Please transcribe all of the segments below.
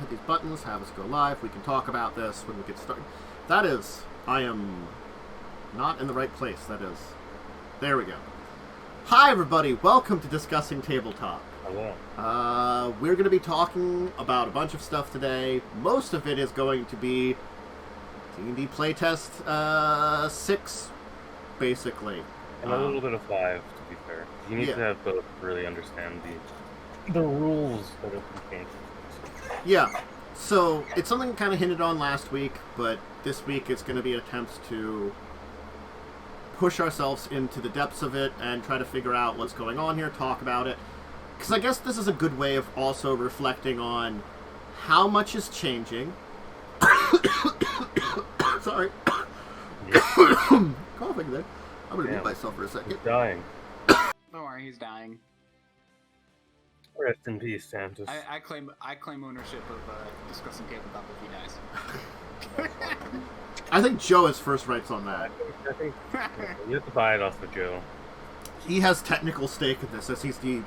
these buttons, have us go live. We can talk about this when we get started. That is, I am not in the right place. That is, there we go. Hi everybody, welcome to Discussing Tabletop. Hello. We're going to be talking about a bunch of stuff today. Most of it is going to be DnD Playtest 6, basically. And a little bit of 5, to be fair. You need to have both to really understand the rules that it contains. Yeah, so it's something kind of hinted on last week, but this week it's going to be attempts to push ourselves into the depths of it and try to figure out what's going on here, talk about it. Because I guess this is a good way of also reflecting on how much is changing. Sorry. Coughing there. I'm going to mute myself for a second. He's dying. Don't worry, he's dying. Rest in peace, Santos. I claim ownership of Discussing Tabletop if he dies. I think Joe has first rights on that. I think you have to buy it off of Joe. He has technical stake in this, as he's the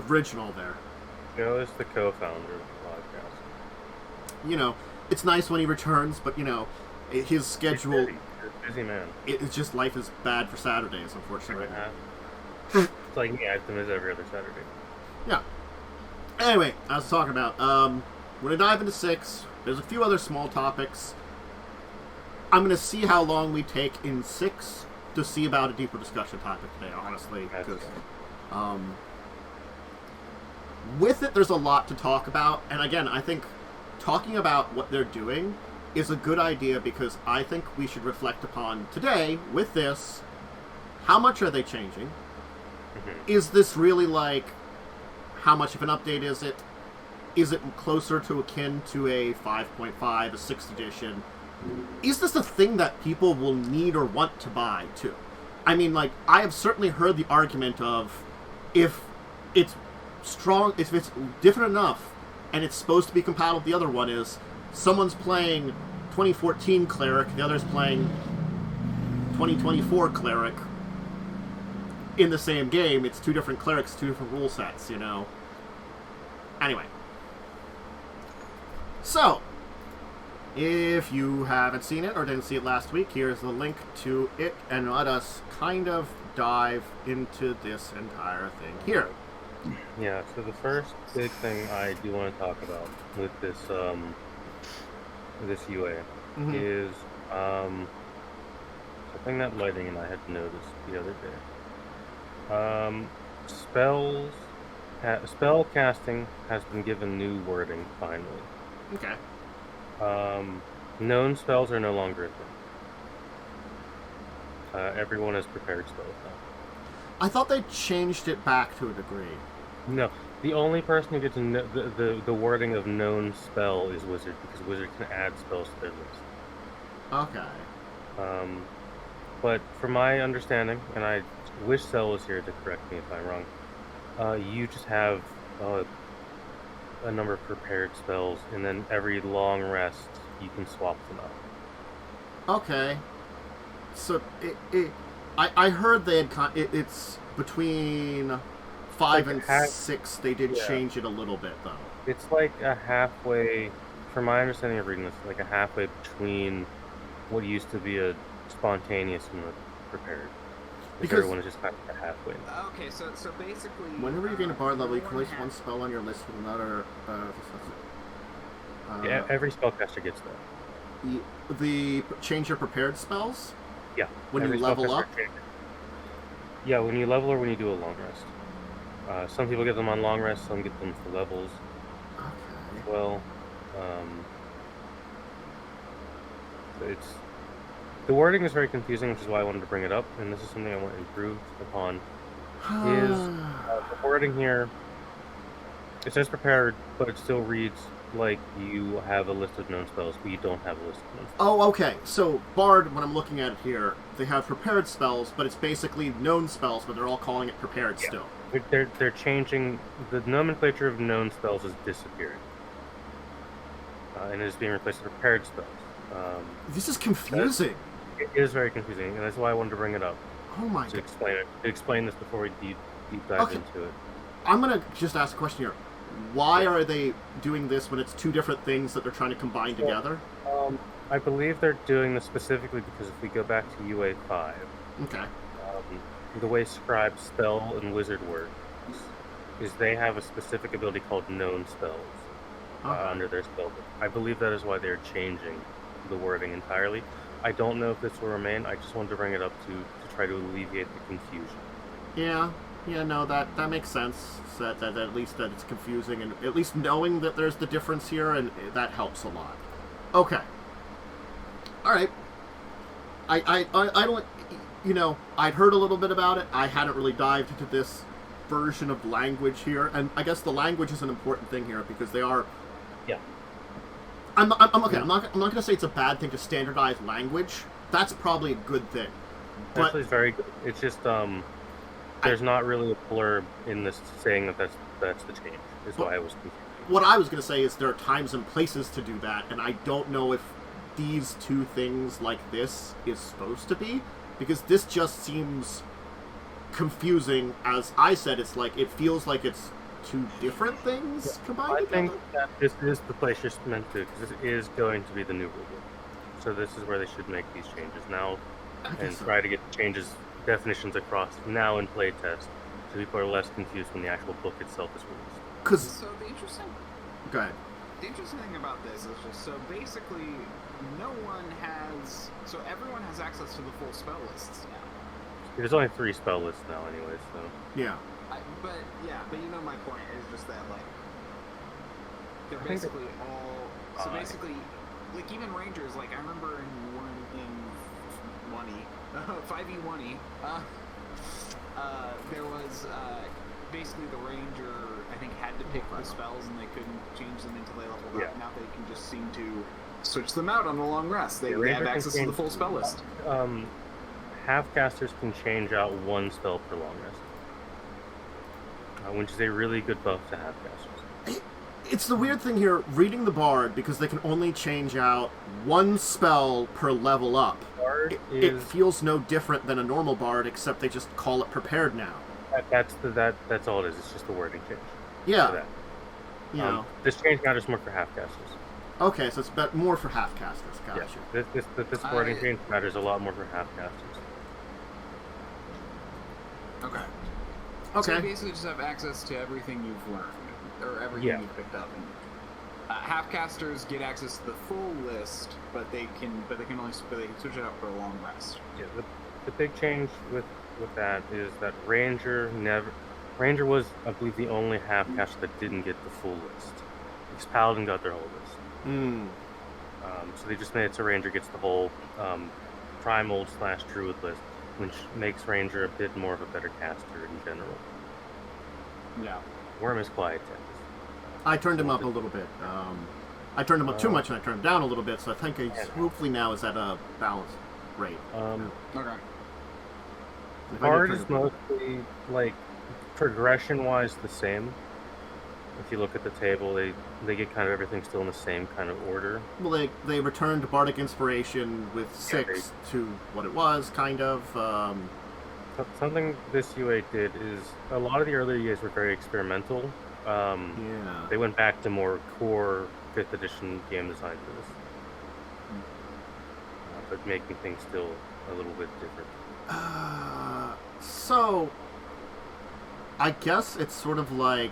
original there. Joe is the co-founder of the podcast. You know, it's nice when he returns, but, you know, his schedule... He's a busy man. It's just life is bad for Saturdays, unfortunately. It's like me, I have to miss every other Saturday. Yeah. Anyway, I was talking about, we're going to dive into 6. There's a few other small topics. I'm going to see how long we take in 6 to see about a deeper discussion topic today, honestly. Because, with it, there's a lot to talk about. And again, I think talking about what they're doing is a good idea because I think we should reflect upon today, with this, how much are they changing? Is this really like, how much of an update is it? Is it closer to akin to a 5.5, a 6th edition? Is this a thing that people will need or want to buy, too? I mean, like, I have certainly heard the argument of, if it's strong, if it's different enough, and it's supposed to be compatible with the other one, is someone's playing 2014 Cleric, the other's playing 2024 Cleric, in the same game. It's two different clerics, two different rule sets, you know? Anyway. So, if you haven't seen it or didn't see it last week, here's the link to it, and let us kind of dive into this entire thing here. Yeah, so the first big thing I do want to talk about with this this UA is something that Lighting and I had noticed the other day. Spell casting has been given new wording, finally. Okay. Known spells are no longer a thing. Everyone has prepared spells now. I thought they changed it back to a degree. No, the only person who gets the wording of known spell is Wizard, because Wizard can add spells to their list. Okay. But from my understanding, and I wish Cell was here to correct me if I'm wrong, you just have a number of prepared spells, and then every long rest you can swap them out. Okay. So I heard they had it's between 5 and 6. They did change it a little bit though. It's like a halfway, from my understanding of reading this, like a halfway between what used to be a spontaneous and a prepared. Because everyone is just kind of halfway. Okay, so basically... Whenever you gain a bard level, you can place one spell on your list with another... yeah, every spellcaster gets that. The change your prepared spells? Yeah. When you level up? Yeah, when you level or when you do a long rest. Some people get them on long rest, some get them for levels. Okay. Well, the wording is very confusing, which is why I wanted to bring it up, and this is something I want to improve upon. The wording here, it says prepared, but it still reads like you have a list of known spells, but you don't have a list of known spells. Oh, okay. So, Bard, when I'm looking at it here, they have prepared spells, but it's basically known spells, but they're all calling it prepared still. They're changing, the nomenclature of known spells is disappearing. And it is being replaced with prepared spells. This is confusing. It is very confusing, and that's why I wanted to bring it up. Oh my god. To explain this before we deep dive into it. I'm going to just ask a question here. why are they doing this when it's two different things that they're trying to combine together? I believe they're doing this specifically because if we go back to UA 5, Okay. the way Scribe spell and wizard works is they have a specific ability called known spells under their spell book. I believe that is why they're changing the wording entirely. I don't know if this will remain. I just wanted to bring it up to try to alleviate the confusion. Yeah, no, that makes sense. So that at least that it's confusing, and at least knowing that there's the difference here, and that helps a lot. Okay. All right. I don't, I'd heard a little bit about it. I hadn't really dived into this version of language here, and I guess the language is an important thing here because they are. Yeah. I'm okay. I'm not going to say it's a bad thing to standardize language. That's probably a good thing. But Actually, it's very good. It's just there's not really a blurb in this saying that that's the change. Is why I was confused. What I was going to say is there are times and places to do that, and I don't know if these two things like this is supposed to be, because this just seems confusing. As I said, it's like it feels like it's two different things combined I together. think that this is the place you're meant to, because this is going to be the new rulebook. So this is where they should make these changes now, and try to get changes, definitions across now in playtest, so people are less confused when the actual book itself is released. So the interesting Go ahead. The interesting thing about this is just, so basically, everyone has access to the full spell lists now. There's only 3 spell lists now anyway, so... Yeah. But my point is just that, like, they're basically all... So basically, like, even Rangers, like, I remember in 5e1e, there was, basically the Ranger, I think, had to pick the spells and they couldn't change them until they leveled up. Now they can just seem to switch them out on a long rest. They have access to the full spell list. Half-casters can change out 1 spell per long rest, which is a really good buff to half-casters. It's the weird thing here, reading the Bard, because they can only change out 1 spell per level up. It feels no different than a normal Bard, except they just call it prepared now. That's all it is. It's just a wording change. Yeah. This change matters more for half-casters. Okay, so it's more for half-casters. Gotcha. Yeah. This wording change matters a lot more for half-casters. Okay. So you basically just have access to everything you've learned, or everything you've picked up. And half-casters get access to the full list, but they can switch it out for a long rest. Yeah. The big change with that is that Ranger was, I believe, the only half-caster that didn't get the full list. Because Paladin got their whole list. So they just made it so Ranger gets the whole Primal/Druid list, which makes Ranger a bit more of a better caster in general. Yeah. Worm is quiet. I turned him up a little bit. I turned him up too much and I turned him down a little bit, so I think he's hopefully now is at a balanced rate. Okay. Bard is mostly, like, progression-wise the same. If you look at the table, they get kind of everything still in the same kind of order. Well, they returned Bardic Inspiration with 6 to what it was, kind of. Something this UA did is, a lot of the earlier UAs were very experimental. They went back to more core 5th edition game design for this. But making things still a little bit different. So, I guess it's sort of like...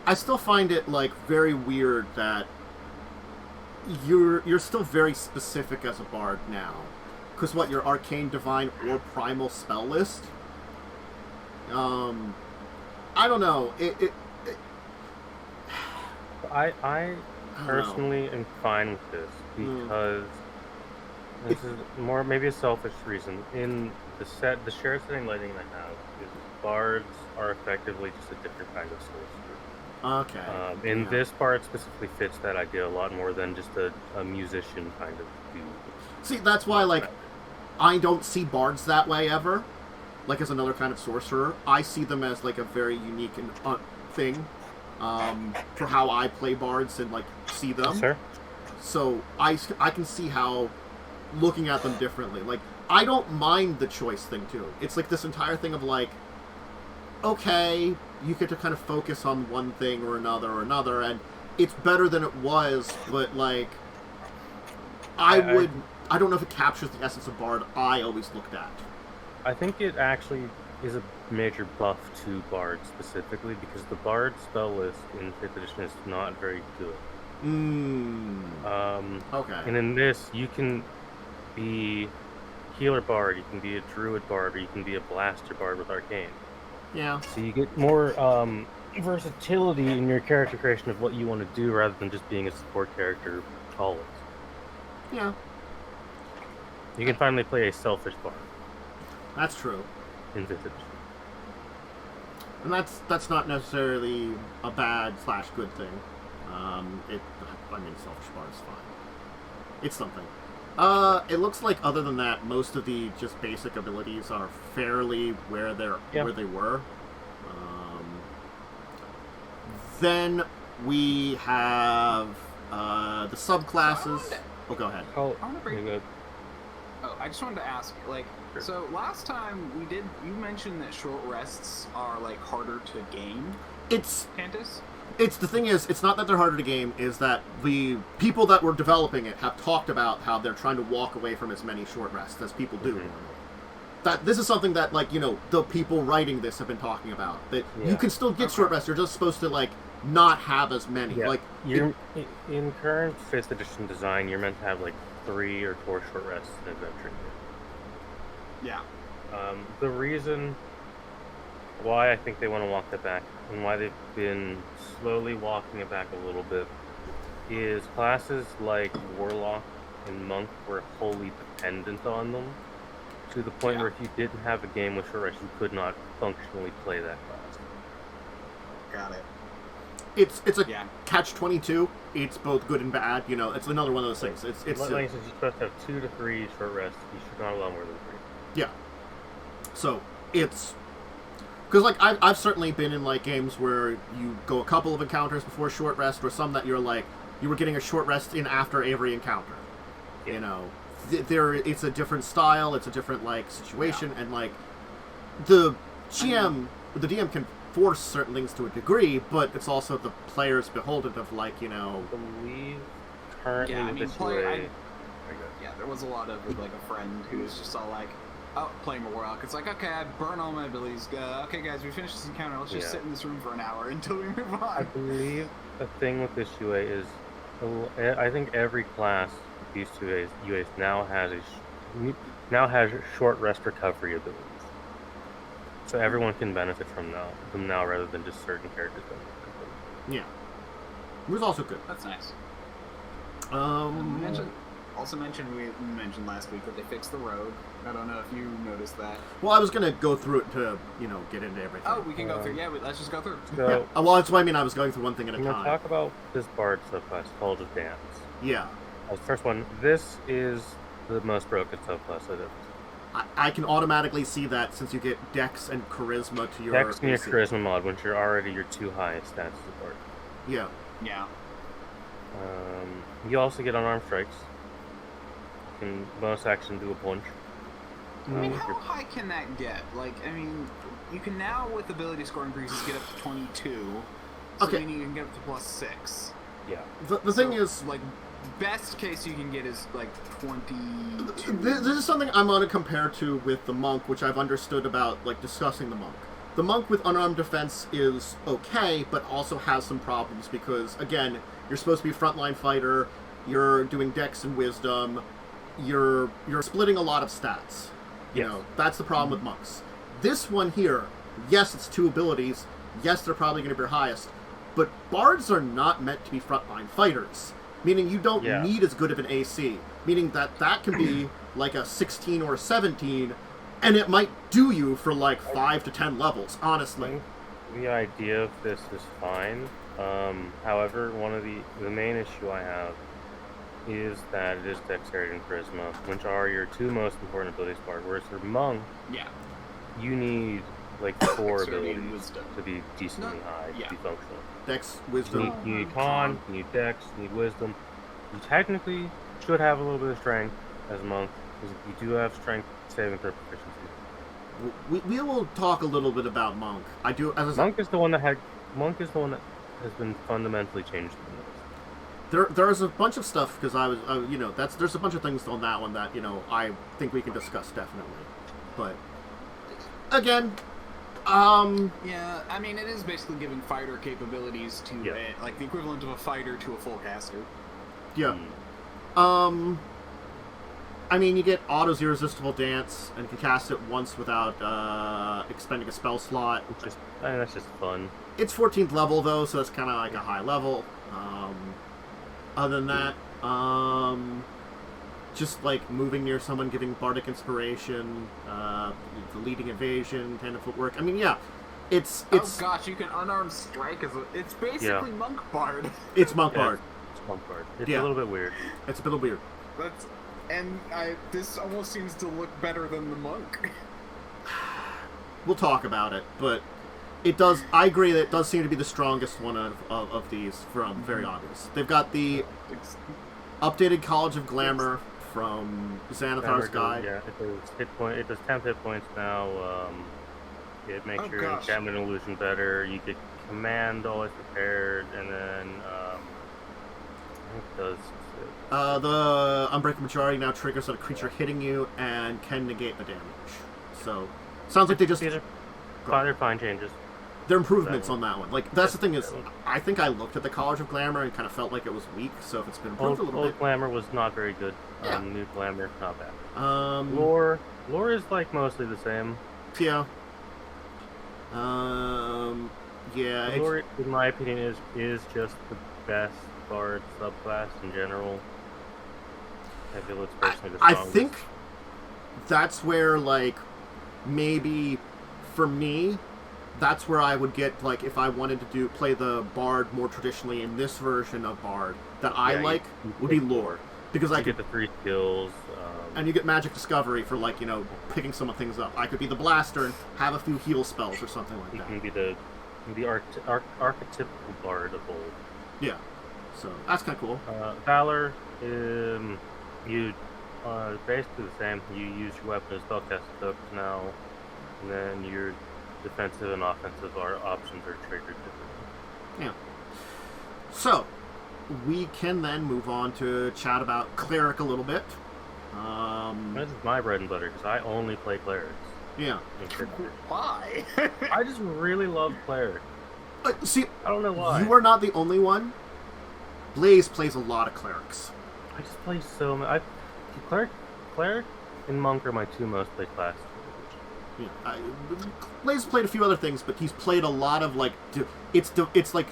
I still find it, like, very weird that you're still very specific as a bard now. Because what, your Arcane, Divine, or Primal spell list? I don't know. I personally am fine with this because this is more maybe a selfish reason. In the shared setting lighting I have is bards are effectively just a different kind of sorcerer. Okay. This bard specifically fits that idea a lot more than just a musician kind of dude. See, that's why, like, I don't see bards that way ever. Like, as another kind of sorcerer. I see them as, like, a very unique thing for how I play bards and, like, see them. Sure. So, I can see how looking at them differently. Like, I don't mind the choice thing, too. It's, like, this entire thing of, like, okay, you get to kind of focus on one thing or another, and it's better than it was, but, like, I don't know if it captures the essence of Bard I always looked at. I think it actually is a major buff to Bard specifically, because the Bard spell list in 5th edition is not very good. Okay. And in this, you can be Healer Bard, you can be a Druid Bard, or you can be a Blaster Bard with Arcane. Yeah. So you get more versatility in your character creation of what you want to do, rather than just being a support character always. Yeah. You can finally play a selfish Bard. That's true. In 5th edition. And that's not necessarily a bad/good thing. Selfish Bard is fine. It's something. It looks like other than that, most of the just basic abilities are fairly where they were. Then we have the subclasses. Go ahead. I just wanted to ask, like, Sure. So last time you mentioned that short rests are, like, harder to gain. Cantus? It's the thing is, it's not that they're harder to game, is that the people that were developing it have talked about how they're trying to walk away from as many short rests as people do. Mm-hmm. That this is something that, like, the people writing this have been talking about. That you can still get short rests, you're just supposed to, like, not have as many. Yeah. Like, in current 5th edition design, you're meant to have, like, 3 or 4 short rests in adventure. Yeah. The reason why I think they want to walk that back, and why they've been slowly walking it back a little bit, is classes like Warlock and Monk were wholly dependent on them, to the point where if you didn't have a game with short rest, you could not functionally play that class. Got it. It's a catch-22. It's both good and bad. It's another one of those things. It's like you're supposed to have 2 to 3 short rests. You should not allow more than 3. Yeah. So it's because, like, I've certainly been in, like, games where you go a couple of encounters before short rest, or some that you're like you were getting a short rest in after every encounter. Yeah. It's a different style. It's a different, like, situation, and, like, the DM can force certain things to a degree, but it's also the player's beholden of, like, I believe currently with this way. Yeah, there was a lot of, like, a friend who was just all like, playing a Warlock. It's like, okay, I burn all my abilities. Okay, guys, we finished this encounter. Let's just sit in this room for an hour until we move on. I believe the thing with this UA is, I think every class with these two UAs now has short rest recovery abilities. So everyone can benefit from them now, rather than just certain characters benefit from them. Yeah. It was also good. That's nice. We mentioned last week that they fixed the rogue. I don't know if you noticed that. Well, I was going to go through it to, get into everything. Oh, we can go through. Yeah, let's just go through. So, yeah. Well, that's what I mean. I was going through one thing at a time. I'm going to talk about this Bard subclass, Call of Dance. Yeah. As the first one, this is the most broken subclass I did. I can automatically see that since you get Dex and Charisma to your Dex and your Charisma mod, which are already your 2 highest stats as a Bard. Yeah. Yeah. You also get unarmed strikes. You can bonus action do a punch. I mean, how high can that get? Like, I mean, you can now, with ability score increases, get up to 22. So okay. Meaning you can get up to +6. Yeah. The thing is, like, best case you can get is like 22. This is something I'm going to compare to with the Monk, which I've understood about, like, discussing the Monk. The Monk with unarmed defense is okay, but also has some problems because, again, you're supposed to be a frontline fighter, you're doing Dex and Wisdom, you're splitting a lot of stats. That's the problem with Monks. This one here, yes, it's 2 abilities, yes, they're probably going to be your highest, but Bards are not meant to be frontline fighters, meaning you don't need as good of an AC, meaning that can be like a 16 or a 17, and it might do you for like 5 to 10 levels, honestly. The idea of this is fine. However, one of the main issue I have is that it is Dexterity and Charisma, which are your 2 most important abilities Bard. Whereas for Monk, you need like 4 abilities to be decently high, to be functional. Dex, Wisdom. You need Con, you need Dex, you need Wisdom. You technically should have a little bit of Strength as a Monk, because you do have Strength saving throw proficiency. we will talk a little bit about Monk. I do. As Monk is the one that has been fundamentally changed the most. There's a bunch of stuff because there's a bunch of things on that one that I think we can discuss definitely, but again, yeah, I mean it is basically giving fighter capabilities to like the equivalent of a fighter to a full caster. Yeah. I mean, you get Otto's Irresistible Dance, and can cast it once without expending a spell slot. That's just fun. It's 14th level, though, so that's kind of like a high level. Other than that, just like moving near someone, giving Bardic Inspiration, the leading evasion, 10 footwork. I mean, yeah, it's. Oh gosh, you can unarmed strike it's basically Monk Bard. It's Monk Bard. It's Monk Bard. It's a little bit weird. It's a little weird. This almost seems to look better than the Monk. We'll talk about it, but it does. I agree that it does seem to be the strongest one of these from Very Obvious. They've got the updated College of Glamour from Xanathar's Guide. Yeah, it does 10 hit points now. It makes your enchantment illusion better. You get command always prepared, and then it does. The Unbreakable Majority now triggers on a creature hitting you and can negate the damage. So, sounds like they just. They're fine changes. They're improvements on that one. Like, that's the thing is, I think I looked at the College of Glamour and kind of felt like it was weak, so if it's been improved a little bit. Old Glamour was not very good. Yeah. New Glamour, not bad. Lore is like mostly the same. Yeah. Yeah. Lore, in my opinion, is just the best Bard subclass in general. I feel it's personally the strongest. I think that's where, like, maybe for me, that's where I would get, like, if I wanted to play the Bard more traditionally in this version of Bard that I would be Lore. Because I get the 3 skills. And you get Magic Discovery for, like, picking some things up. I could be the Blaster and have a few heal spells or something like that. You can be the archetypical Bard of old. Yeah. So, that's kind of cool. Valor, you basically the same. You use your weapon as spellcasting tokens now, and then your defensive and offensive options are triggered differently. Yeah. So, we can then move on to chat about Cleric a little bit. This is my bread and butter, because I only play Clerics. Yeah. Why? I just really love Cleric. See, I don't know why. You are not the only one. Blaze plays a lot of Clerics. I just play so many. Cleric and Monk are my 2 most played classes. Yeah, Blaze played a few other things, but he's played a lot of, like, it's like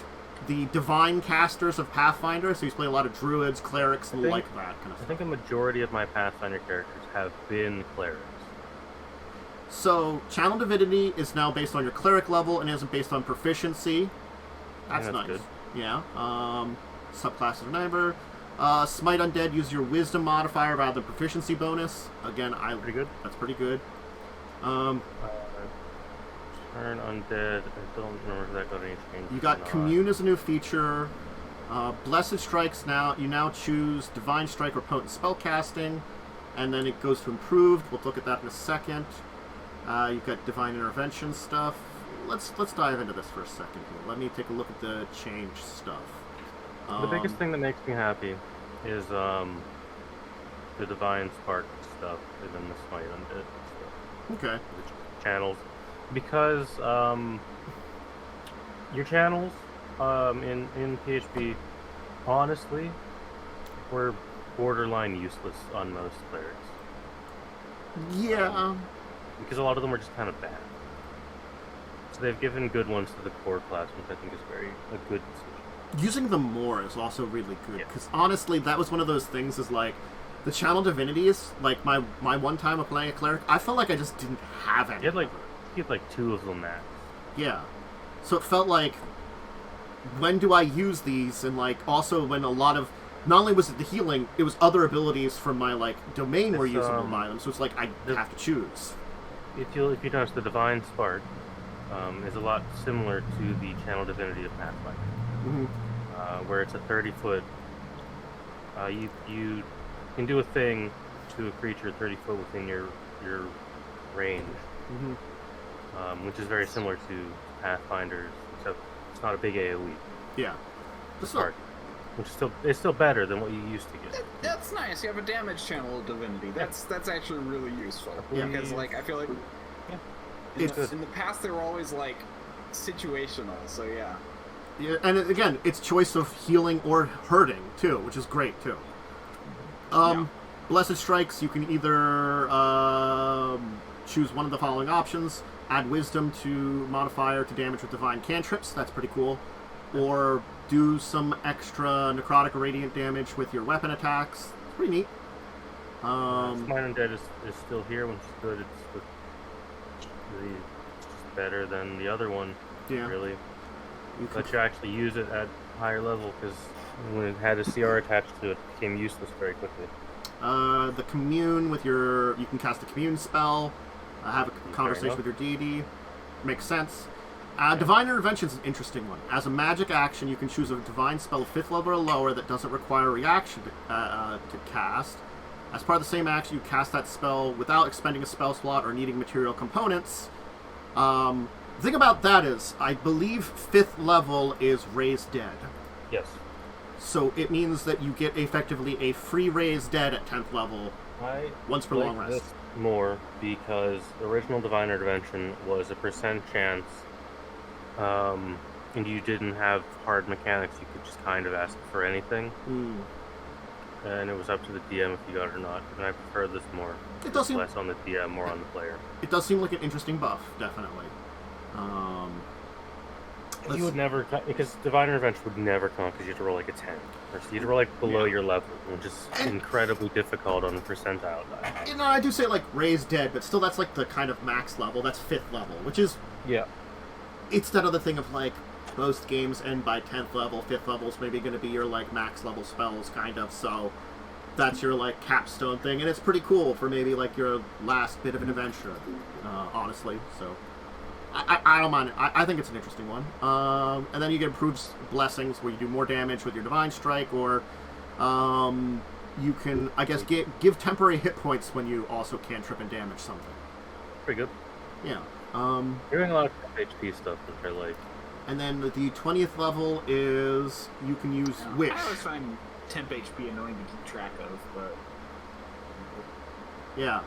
the divine casters of Pathfinder, so he's played a lot of druids, clerics, and like that kind of stuff. I think a majority of my Pathfinder characters have been clerics. So, Channel Divinity is now based on your cleric level and isn't based on proficiency. That's nice. Good. Yeah. Subclasses remember. Smite Undead, use your Wisdom modifier rather than proficiency bonus. Again, pretty good. That's pretty good. Turn Undead. I don't remember if that got any change. You got Commune as a new feature. Blessed Strikes now. You now choose Divine Strike or Potent Spellcasting, and then it goes to Improved. We'll look at that in a second. You've got Divine Intervention stuff. Let's dive into this for a second here. Let me take a look at the change stuff. The biggest thing that makes me happy is the Divine Spark stuff, and then the Smite Undead stuff. Okay. The channels. Because your channels in PHP, honestly, were borderline useless on most clerics. Yeah. Because a lot of them were just kind of bad. So they've given good ones to the core class, which I think is a good decision. Using them more is also really good, because honestly, that was one of those things is like, the Channel Divinities, like my one time of playing a cleric, I felt like I just didn't have any. You had like 2 of them max. Yeah. So it felt like, when do I use these? And like, also when a lot of, not only was it the healing, it was other abilities from my like domain were usable by them. So it's like I have to choose. If you notice, the Divine Spark is a lot similar to the Channel Divinity of Pathfinder, where it's a 30-foot. You can do a thing to a creature 30 foot within your range. which is very similar to Pathfinders, except it's not a big AoE. Yeah. Start, which is still better than what you used to get. That's nice. You have a damage channel of divinity. That's actually really useful. Yeah. Because like I feel like in the past they were always like situational. So yeah. Yeah, and again, it's choice of healing or hurting too, which is great too. Blessed Strikes, you can either choose one of the following options: add Wisdom to modifier to damage with divine cantrips. That's pretty cool. Or do some extra necrotic or radiant damage with your weapon attacks. It's pretty neat. Mine Undead is still here, which is good. It's better than the other one. Yeah. Really. But you actually use it at higher level, because when it had a CR attached to it, it became useless very quickly. The Commune with you can cast a Commune spell, have a conversation with your deity. Makes sense. Divine Intervention is an interesting one. As a magic action, you can choose a divine spell 5th level or lower that doesn't require a reaction to cast. As part of the same action, you cast that spell without expending a spell slot or needing material components. The thing about that is, I believe 5th level is Raise Dead. Yes. So it means that you get effectively a free Raise Dead at 10th level once per long rest. More because the original Divine Intervention was a % chance, and you didn't have hard mechanics. You could just kind of ask for anything. And it was up to the DM if you got it or not. And I prefer this more. It does seem less on the DM, more on the player. It does seem like an interesting buff, definitely. You would never, because Divine Intervention would never come because you have to roll like a 10. Or so you have to roll like below your level, which is incredibly difficult on the percentile die. You know, I do say like Raise Dead, but still that's like the kind of max level. That's 5th level, which is... Yeah. It's that other thing of like, most games end by 10th level, 5th level is maybe going to be your like max level spells, kind of, so that's your like capstone thing, and it's pretty cool for maybe like your last bit of an adventure, honestly, so I don't mind it. I think it's an interesting one. And then you get improved blessings where you do more damage with your divine strike, or you can, I guess, give temporary hit points when you also cantrip and damage something. Pretty good. Yeah. You're doing a lot of HP stuff, which I like. And then the 20th level is you can use Wish. I always find temp HP annoying to keep track of, but... Yeah.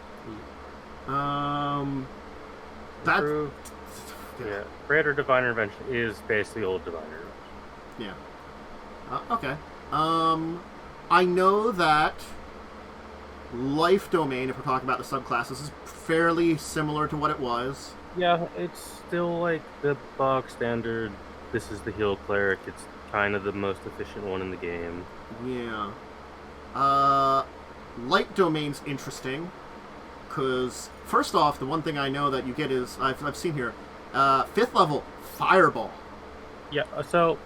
Yeah. Greater Divine Intervention is basically old Divine Intervention. Yeah. Okay. I know that Life Domain, if we're talking about the subclasses, is fairly similar to what it was. Yeah, it's still like the bog standard, this is the heal cleric, it's kind of the most efficient one in the game. Yeah. Light Domain's interesting, because, first off, the one thing I know that you get is, I've seen here, 5th level, Fireball. Yeah, so,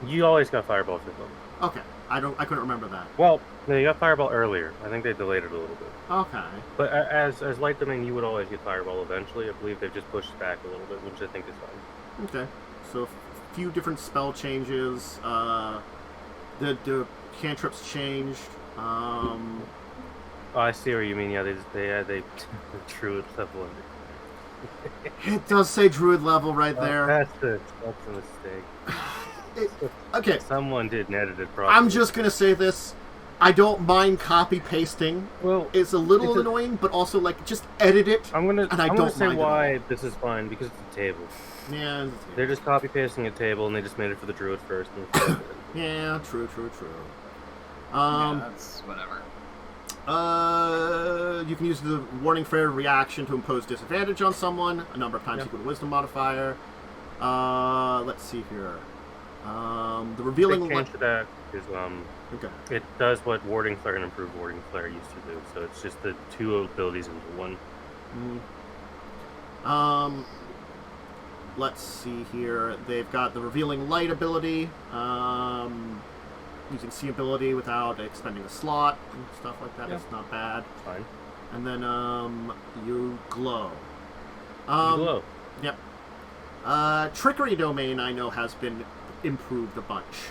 you always got Fireball 5th level. Okay, I couldn't remember that. Well, no, you got Fireball earlier. I think they delayed it a little bit. Okay. But as Light Domain, you would always get Fireball eventually. I believe they've just pushed back a little bit, which I think is fine. Okay. So, a few different spell changes. The cantrips changed. Oh, I see what you mean. Yeah, they Druid level under. It does say Druid level right there. That's a mistake. Okay. Someone didn't edit it properly. I'm just gonna say this. I don't mind copy pasting. Well, it's a little annoying, but also like just edit it. I'm gonna say mind why this is fine, because it's a table. Yeah, it's a table. They're just copy pasting a table, and they just made it for the Druid first. Yeah, true. Yeah, that's whatever. You can use the Warning Fair reaction to impose disadvantage on someone a number of times equal to Wisdom modifier. Let's see here. The revealing big change to that is okay. It does what Warding Flare and Improved Warding Flare used to do, so it's just the two abilities into one. Let's see here. They've got the Revealing Light ability, using C ability without expending a slot and stuff like that. It's not bad. Fine. And then you glow. Glow. Yep. Trickery Domain, I know, has been improved a bunch.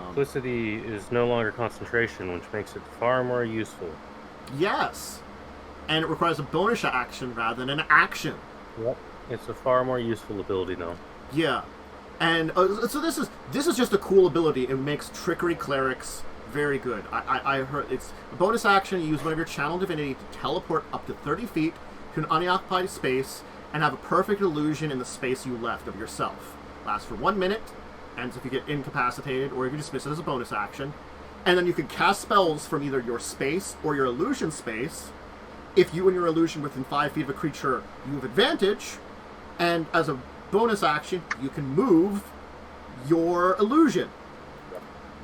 Simplicity is no longer concentration, which makes it far more useful. Yes. and it requires a bonus action rather than an action. Yep. It's a far more useful ability now. Yeah. And so this is just a cool ability. It makes Trickery Clerics very good. I heard it's a bonus action. You use one of your channel divinity to teleport up to 30 feet to an unoccupied space and have a perfect illusion in the space you left of yourself. Lasts for 1 minute, ends if you get incapacitated or if you dismiss it as a bonus action. And then you can cast spells from either your space or your illusion space. If you and your illusion within 5 feet of a creature, you have advantage. And as a bonus action, you can move your illusion.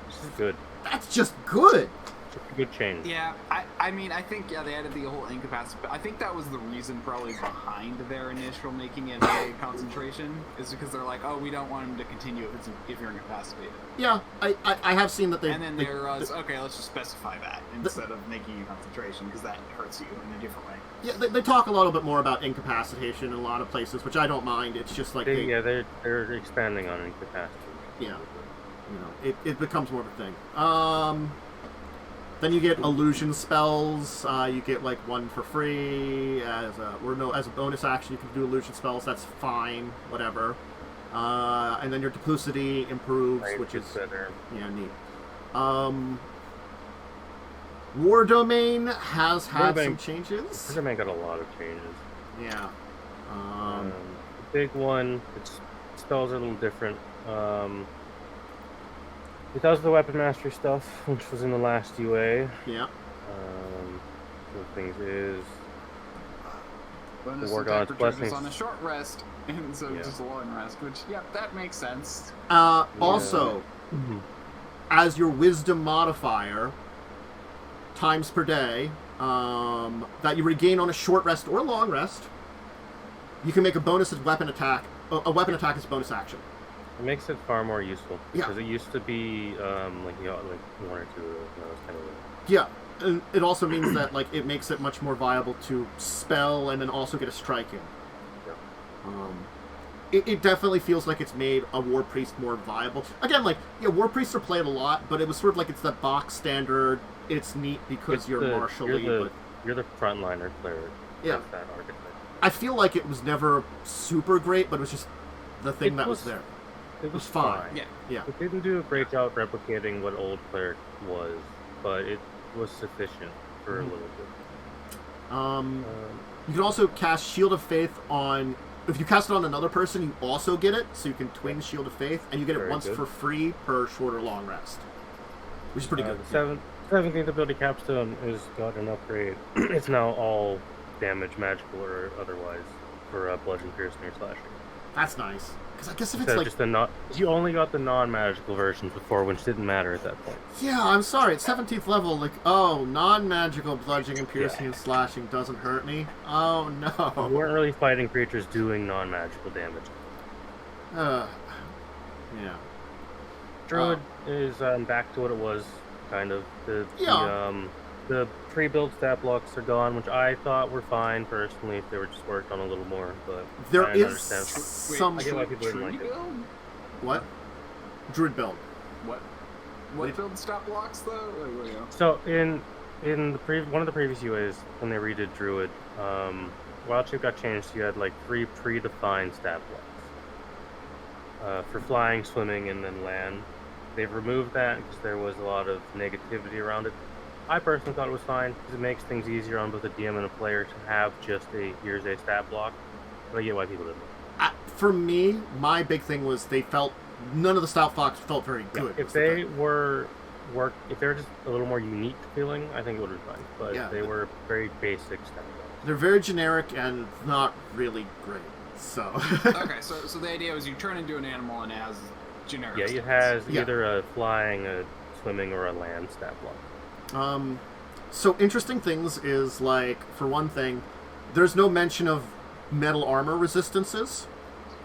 This is good. That's just good. It's a good change. Yeah, I mean, I think, they added the whole incapacity, but I think that was the reason probably behind their initial making it a concentration, is because they're like, oh, we don't want him to continue if you're incapacitated. Yeah, I have seen that they... And then there was, okay, let's just specify that instead of making you concentration, because that hurts you in a different way. Yeah, they talk a little bit more about incapacitation in a lot of places, which I don't mind. It's just like... They're expanding on incapacity. Yeah. You know, it becomes more of a thing. Then you get illusion spells. You get like one for free as a bonus action. You can do illusion spells. That's fine, whatever. And then your duplicity improves, which is better. Yeah, neat. War Domain has had some changes. War Domain got a lot of changes. Yeah. The big one. Its spells are a little different. It does the weapon mastery stuff, which was in the last UA. Yeah. The things is bonus the War attack God's returns blessings on a short rest, and so just a long rest. Which, that makes sense. Also, as your wisdom modifier, times per day that you regain on a short rest or a long rest, you can make a bonus weapon attack. A weapon attack is bonus action. It makes it far more useful because Yeah. it used to be like one or two. That was kind of Yeah, and it also means that like it makes it much more viable to spell and then also get a strike in. Yeah. It definitely feels like it's made a war priest more viable. Again, like war priests are played a lot, but it was sort of like it's that box standard. It's neat because you're martially, but you're the frontliner cleric. Yeah. That's that archetype. I feel like it was never super great, but it was just the thing that was there. It was fine. Yeah. It didn't do a great job replicating what old cleric was, but it was sufficient for a little bit. You can also cast Shield of Faith on... If you cast it on another person, you also get it, so you can twin Shield of Faith, and you get it once for free per short or long rest. Which is pretty good. The 17th ability capstone has got an upgrade. It's now all damage, magical or otherwise, for bludgeon, piercing, or slashing. That's nice. Because I guess if Instead it's like... you only got the non-magical versions before, which didn't matter at that point. Yeah, I'm sorry. It's 17th level. Like, oh, non-magical bludgeoning and piercing and slashing doesn't hurt me. Oh, no. You weren't really fighting creatures doing non-magical damage. Yeah. Druid is back to what it was, kind of. The pre-built stat blocks are gone, which I thought were fine, personally, if they were just worked on a little more, but there I is understand. some... I get why people didn't like it. Build? What? Druid build. What build stop blocks, though? So, in one of the previous UAs, when they redid Druid, Wild Shape got changed, so you had like 3 predefined stat blocks. For flying, swimming, and then land. They've removed that because there was a lot of negativity around it. I personally thought it was fine because it makes things easier on both the DM and a player to have just a stat block. But I get why people didn't. For me, my big thing was none of the stat blocks felt very good. If they were just a little more unique feeling, I think it would have been fine. But they were very basic stat blocks. They're very generic and not really great. So okay, so the idea was you turn into an animal and it has generic. Yeah, it has either a flying, a swimming, or a land stat block. So interesting things is, like, for one thing, there's no mention of metal armor resistances.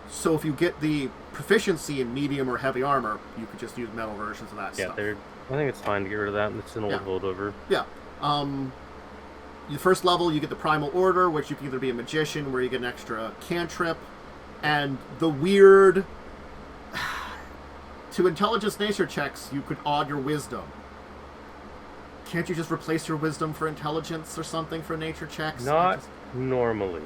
So if you get the proficiency in medium or heavy armor, you could just use metal versions of that stuff. I think it's fine to get rid of that. It's an old holdover. Yeah. The first level, you get the Primal Order, which you can either be a magician, where you get an extra cantrip, and the weird... To intelligence nature checks, you could add your wisdom. Can't you just replace your wisdom for intelligence or something for nature checks? Not normally.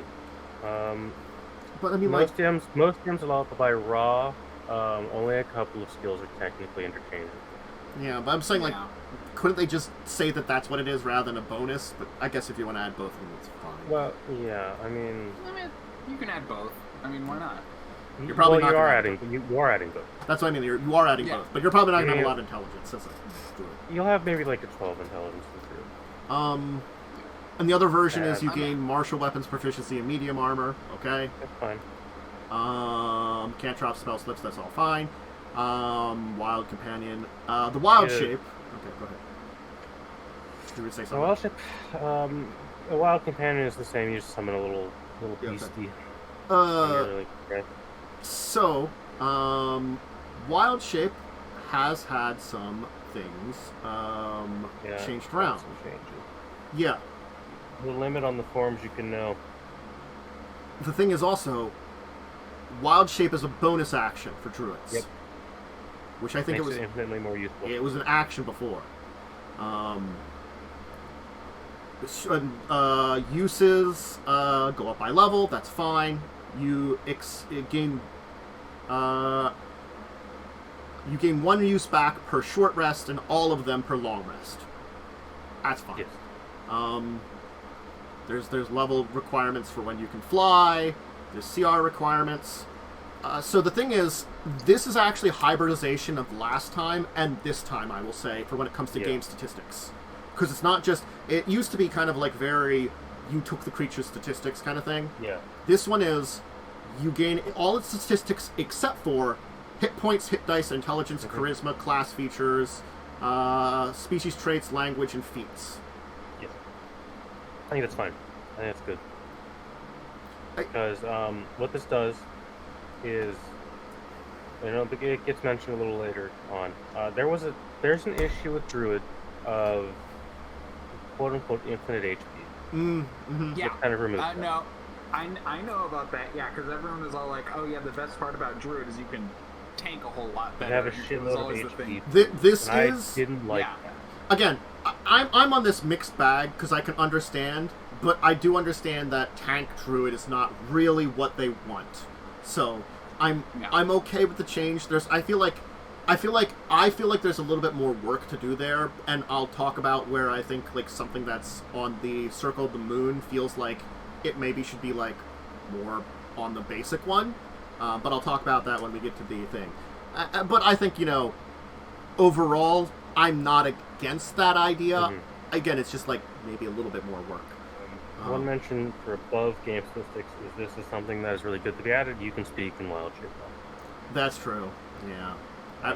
But I mean, most DMs allow to buy raw. Only a couple of skills are technically interchangeable. Yeah, but I'm saying, like, couldn't they just say that that's what it is rather than a bonus? But I guess if you want to add both of them, it's fine. Well, yeah, I mean, you can add both. I mean, why not? You're probably not. You are adding both. That's what I mean. You are adding both, but you're probably not going to have a lot of intelligence. That's You'll have maybe like a 12 intelligence for And the other version is you gain martial weapons proficiency and medium armor. Okay. That's fine. Can't drop spell slips. That's all fine. Wild companion. The wild shape. Okay, go ahead. You would say something. The wild shape. A wild companion is the same. You just summon a little beastie. So, wild shape has had some things changed around. Some changes. Yeah. The limit on the forms you can know. The thing is also, wild shape is a bonus action for druids. Yep. Which I think Makes it infinitely more useful. It was an action before. Uses go up by level. That's fine. You gain 1 use back per short rest, and all of them per long rest. That's fine. Yes. There's level requirements for when you can fly. There's CR requirements. So the thing is, this is actually hybridization of last time and this time, I will say, for when it comes to game statistics. Because it's not just... It used to be kind of like very... You took the creature's statistics kind of thing. Yeah. This one is... You gain all its statistics except for hit points, hit dice, intelligence, charisma, class features, species traits, language, and feats. Yeah. I think that's fine. I think that's good. Because what this does is, it gets mentioned a little later on. There's an issue with Druid of quote unquote infinite HP. Mm-hmm. Yeah. Kind of removes that. No, I know about that. Yeah, because everyone is all like, "Oh yeah, the best part about Druid is you can tank a whole lot better." You have a shitload of HP. This is. I didn't like that. Again, I'm on this mixed bag because I can understand, but I do understand that tank Druid is not really what they want. So I'm okay with the change. I feel like there's a little bit more work to do there, and I'll talk about where I think like something that's on the Circle of the Moon feels like it maybe should be like more on the basic one. But I'll talk about that when we get to the thing. But I think, overall, I'm not against that idea. Mm-hmm. Again, it's just like maybe a little bit more work. One mention for above game statistics is this is something that is really good to be added. You can speak in wild shape. That's true. Yeah.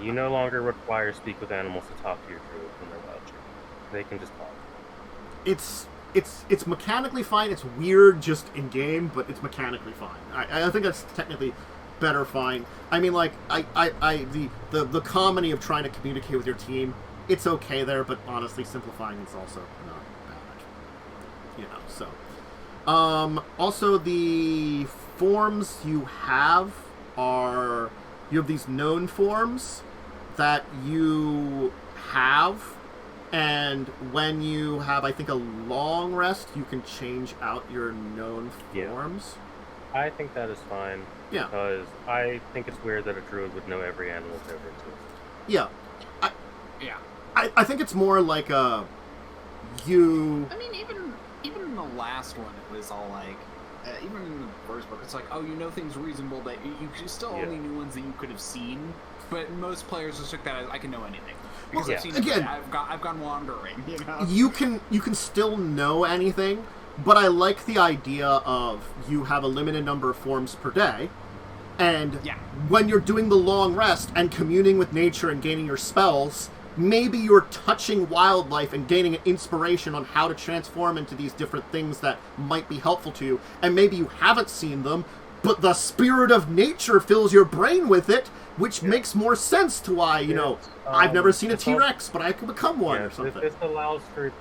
You no longer require speak with animals to talk to your druid when they're wild shape. They can just talk. It's mechanically fine. It's weird just in game, but it's mechanically fine. I think that's technically better fine. I mean, like the comedy of trying to communicate with your team, it's okay there, but honestly, simplifying is also not bad. So. Also, the forms you have these known forms that you have, and when you have, I think, a long rest, you can change out your known forms. I think that is fine. Yeah. Because I think it's weird that a druid would know every animal that ever exists. Yeah. I think it's more like you... I mean, even in the last one, it was all like... even in the first book, it's like, oh, things reasonable that you still only knew ones that you could have seen, but most players just took that as, I can know anything. Because I've seen it, I've gone wandering, You can still know anything, but I like the idea of you have a limited number of forms per day, and when you're doing the long rest and communing with nature and gaining your spells, maybe you're touching wildlife and gaining an inspiration on how to transform into these different things that might be helpful to you, and maybe you haven't seen them, but the spirit of nature fills your brain with it, which makes more sense to why, I've never seen a T-Rex, but I could become one or something. This allows for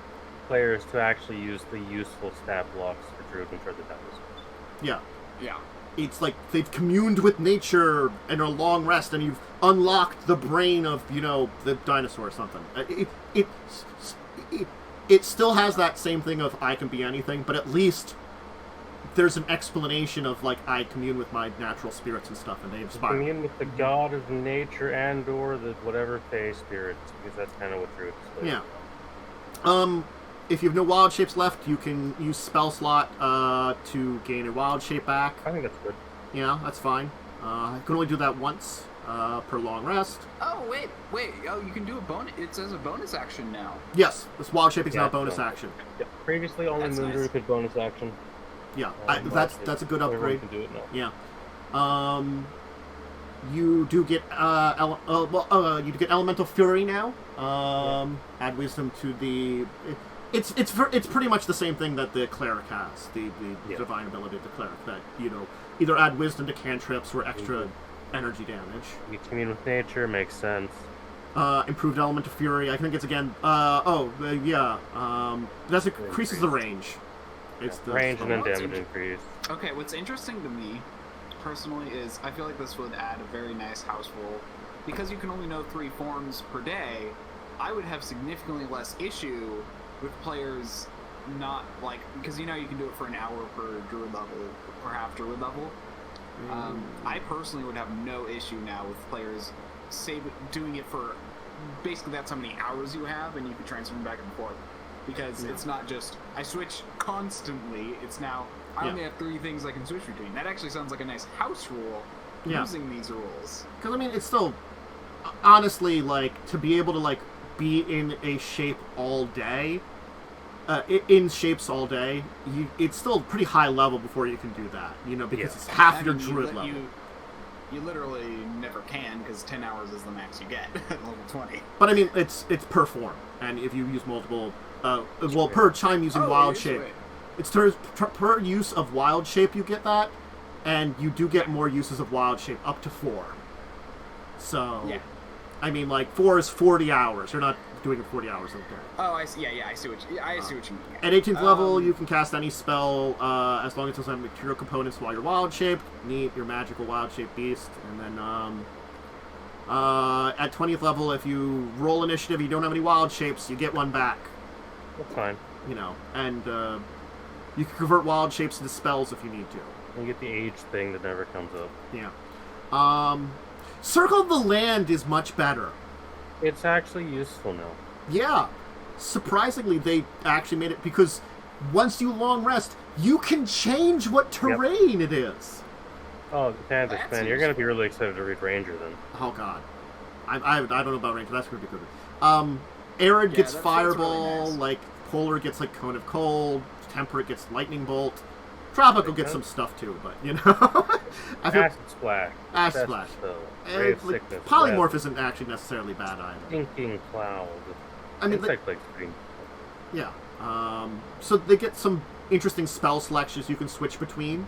players to actually use the useful stat blocks for Druid and for the dinosaurs. Yeah. It's like they've communed with nature in a long rest, and you've unlocked the brain of, the dinosaur or something. it still has that same thing of I can be anything, but at least there's an explanation of, like, I commune with my natural spirits and stuff, and they inspire. Commune with the god of nature and or the whatever fey spirits, because that's kind of what Druid is. Yeah. If you have no wild shapes left, you can use spell slot to gain a wild shape back. I think that's good. Yeah, that's fine. I can only do that once per long rest. Oh, wait. Oh, you can do a bonus. It says a bonus action now. Yes, this wild shape is now a bonus action. Yep. Previously, only Moondrew could bonus action. Yeah, that's a good upgrade. Can do it now. Yeah. You do get you do get Elemental Fury now. Add Wisdom to the. It's pretty much the same thing that the Cleric has. The divine ability of the Cleric, that either add Wisdom to cantrips or extra energy damage. You commune with nature, makes sense. Improved Elemental Fury. I think it's again. That increases the range. It's the range and then damage increase. Okay, what's interesting to me, personally, is I feel like this would add a very nice house rule. Because you can only know 3 forms per day, I would have significantly less issue with players not, like, because you can do it for an hour per druid level, or half druid level. I personally would have no issue now with players doing it for, basically that's how many hours you have, and you can transfer them back and forth. Because it's not just, I switch constantly, it's now, I only have 3 things I can switch between. That actually sounds like a nice house rule, using these rules. Because, I mean, it's still, honestly, like, to be able to, like, be in a shape all day, in shapes all day, it's still pretty high level before you can do that, because it's half your druid level. You literally never can, because 10 hours is the max you get at level 20. But, I mean, it's per form, and if you use multiple... per time using wild shape. It's per use of wild shape you get that, and you do get more uses of wild shape, up to 4. So, I mean, like, 4 is 40 hours. You're not doing it 40 hours a day. Oh, I see. Yeah, I see what you mean. At 18th level, you can cast any spell as long as it doesn't have material components while you're wild shaped. Neat, your magical wild shaped beast. And then at 20th level, if you roll initiative, you don't have any wild shapes, you get one back. That's fine. And you can convert wild shapes into spells if you need to. You get the age thing that never comes up. Yeah. Circle of the Land is much better. It's actually useful now. Yeah. Surprisingly, they actually made it, because once you long rest, you can change what terrain it is. Oh, Panthers fan, you're going to be really excited to read Ranger then. Oh, God. I don't know about Ranger. That's going to be good. Arid gets Fireball, really nice. Like, Polar gets, like, Cone of Cold, Temperate gets Lightning Bolt, Tropical gets some stuff, too, but, I feel... Acid Splash. Acid Splash. Like, Polymorph isn't actually necessarily bad either. Inking Cloud. I mean, yeah. So they get some interesting spell selections you can switch between.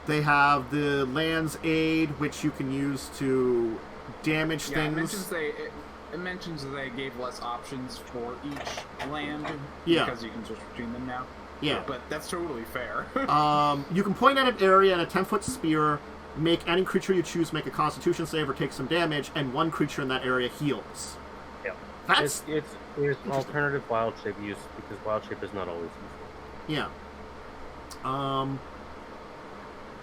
They have the Land's Aid, which you can use to damage things. It mentions that they gave less options for each land because you can switch between them now. Yeah. But that's totally fair. You can point at an area and a 10-foot spear, make any creature you choose make a Constitution save or take some damage, and one creature in that area heals. Yeah. That's it's an alternative wild shape use, because wild shape is not always useful. Yeah.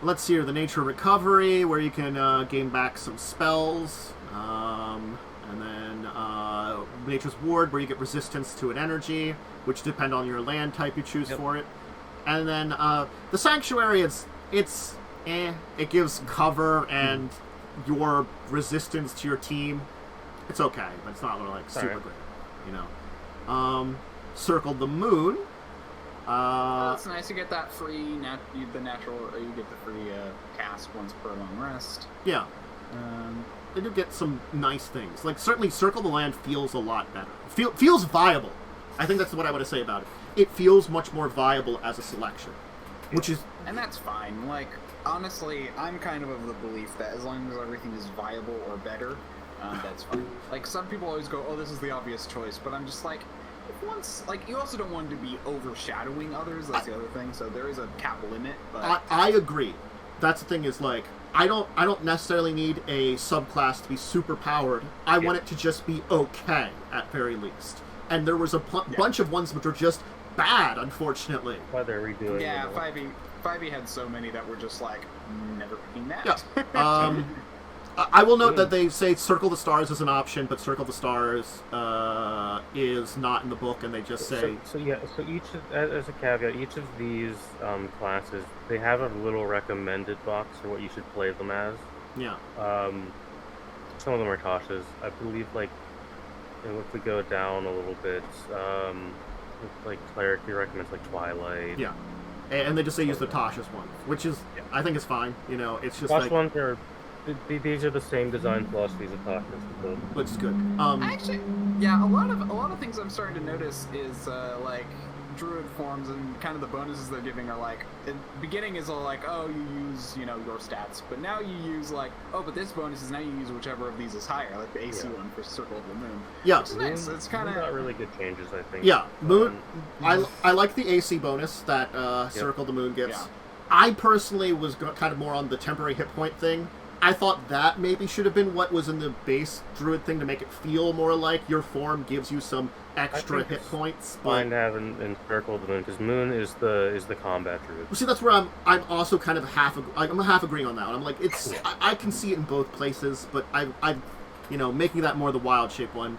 Let's see here, the Nature Recovery, where you can gain back some spells. And then Nature's Ward, where you get resistance to an energy, which depend on your land type you choose for it. And then the Sanctuary, it gives cover and your resistance to your team. It's okay, but it's not really, like, super great, Circle the Moon. It's nice to get that free, you get the free cast once per long rest. Yeah. They do get some nice things. Like, certainly Circle the Land feels a lot better. Feels viable. I think that's what I want to say about it. It feels much more viable as a selection. Which is... And that's fine. Like, honestly, I'm kind of the belief that as long as everything is viable or better, that's fine. Like, some people always go, oh, this is the obvious choice, but I'm just like, you also don't want to be overshadowing others, that's the other thing, so there is a cap limit, but... I agree. That's the thing is, like, I don't necessarily need a subclass to be super powered. I want it to just be okay, at very least. and there was a bunch of ones which were just bad, unfortunately. Why they're redoing? Yeah, 5e had so many that were just like never picking that. Yeah. I will note that they say Circle the Stars is an option, but Circle the Stars is not in the book, and they just say... So each, as a caveat, each of these classes, they have a little recommended box for what you should play them as. Yeah. Some of them are Tasha's. I believe, like, if we go down a little bit, like, Cleric, he recommends, like, Twilight. Yeah. And they just say use the Tasha's one, which is, I think is fine. You know, it's just like... ones are... These are the same design philosophies of Tasha's. Which is good. Actually, yeah, a lot of things I'm starting to notice is, like, druid forms and kind of the bonuses they're giving are like, in the beginning is all like, oh, you use, you know, your stats, but now you use like, oh, but this bonus is now you use whichever of these is higher, like the AC one for Circle of the Moon. Yeah. Which is nice. It's kind of got really good changes, I think. Yeah, Moon. I like the AC bonus that Circle the Moon gets. Yeah. I personally was kind of more on the temporary hit point thing. I thought that maybe should have been what was in the base druid thing to make it feel more like your form gives you some extra hit points. Fine to have in Circle of the Moon, because Moon is the combat druid. See, that's where I'm also kind of half agreeing on that one. I'm like, it's I can see it in both places, but I'm you know, making that more the wild shape one.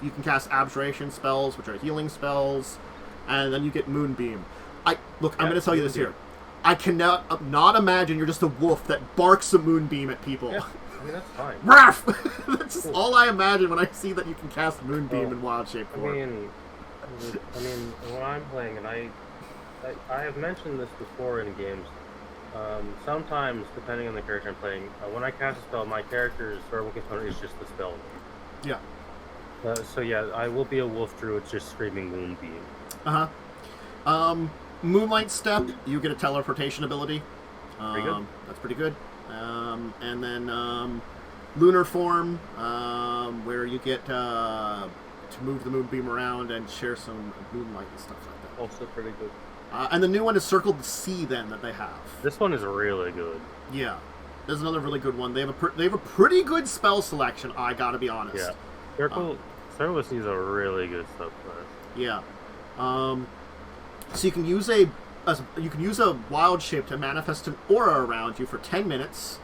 You can cast abjuration spells, which are healing spells, and then you get Moonbeam. I'm going to tell you this here. I cannot not imagine you're just a wolf that barks a Moonbeam at people. Yeah, I mean, that's fine. Ruff! That's just all I imagine when I see that you can cast Moonbeam in wild shape form. I mean, when I'm playing, and I have mentioned this before in games, sometimes, depending on the character I'm playing, when I cast a spell, my character's verbal component is just the spell. Yeah. So yeah, I will be a wolf druid just screaming Moonbeam. Moonlight Step, you get a teleportation ability. Pretty good. That's pretty good. And then Lunar Form, where you get to move the Moonbeam around and share some moonlight and stuff like that. Also pretty good. And the new one is Circle the Sea, then, that they have. This one is really good. Yeah. There's another really good one. They have a pretty good spell selection, I gotta be honest. Yeah. Circle the Sea is a really good subclass. Yeah. So you can use a wild shape to manifest an aura around you for 10 minutes.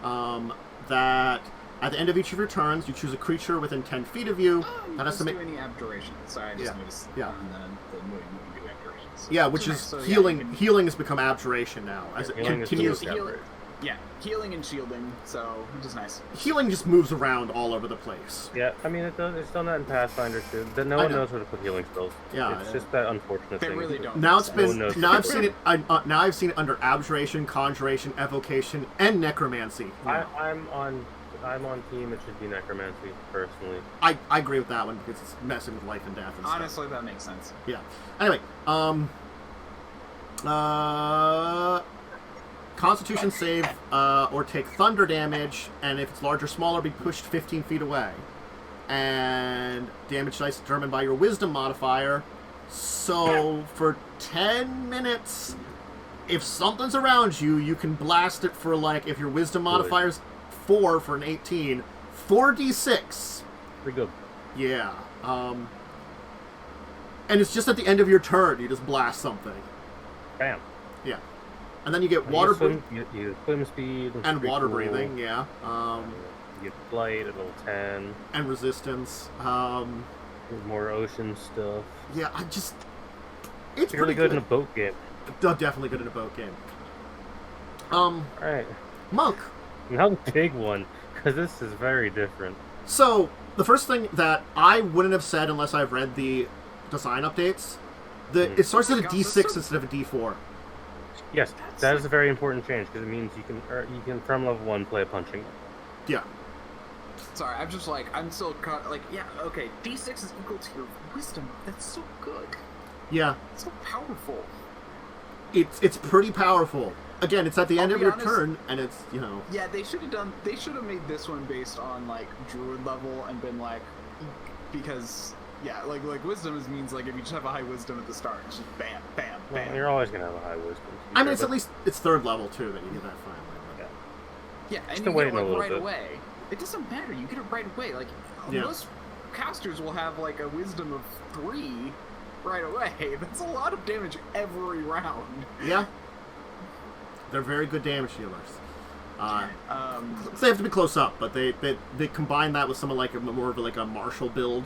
That at the end of each of your turns, you choose a creature within 10 feet of you. That has to make any abjuration. Sorry, I just noticed. Yeah. And then the movie do abjurations. Yeah, which is healing. Healing has become abjuration now. As it continues. Yeah, healing and shielding, so which is nice. Healing just moves around all over the place. Yeah, I mean, it's done that in Pathfinder too. That no one knows how to put healing spells. Yeah, it's just that unfortunate thing. They really don't. Now it's been. Now I've seen it. Now I've seen it under abjuration, conjuration, evocation, and necromancy. I'm on team. It should be necromancy personally. I agree with that one because it's messing with life and death. And honestly, that makes sense. Yeah. Anyway, Constitution save or take thunder damage, and if it's large or smaller, be pushed 15 feet away. And damage dice determined by your wisdom modifier. So for 10 minutes, if something's around you, you can blast it for, like, if your wisdom modifier's 4 for an 18, 4d6. Pretty good. Yeah. And it's just at the end of your turn, you just blast something. Bam. Yeah. And then you get water breathing. You swim speed. And water breathing, yeah. You get flight at level 10. And resistance. More ocean stuff. Yeah, it's really good in a boat game. Definitely good in a boat game. Alright. Monk. Now the big one, because this is very different. So, the first thing that I wouldn't have said unless I've read the design updates, it starts at a D6 instead of a D4. Yes, that is a very important change because it means you can from level 1 play a punching. Yeah. Sorry, I'm just like I'm still like yeah okay. D6 is equal to your wisdom. That's so good. Yeah. It's so powerful. It's pretty powerful. Again, it's at the end of your turn, and it's Yeah, they should have made this one based on like druid level and been like because. Yeah, like wisdom means like if you just have a high wisdom at the start, it's just bam, bam, bam. Well, you're always gonna have a high wisdom. I mean, at least it's third level too that you get that finally. Yeah, and just you wait get it a little right bit. away. It doesn't matter. You get it right away. Like casters will have like a wisdom of 3 right away. That's a lot of damage every round. Yeah. They're very good damage dealers. They have to be close up, but they combine that with something like more of like a martial build.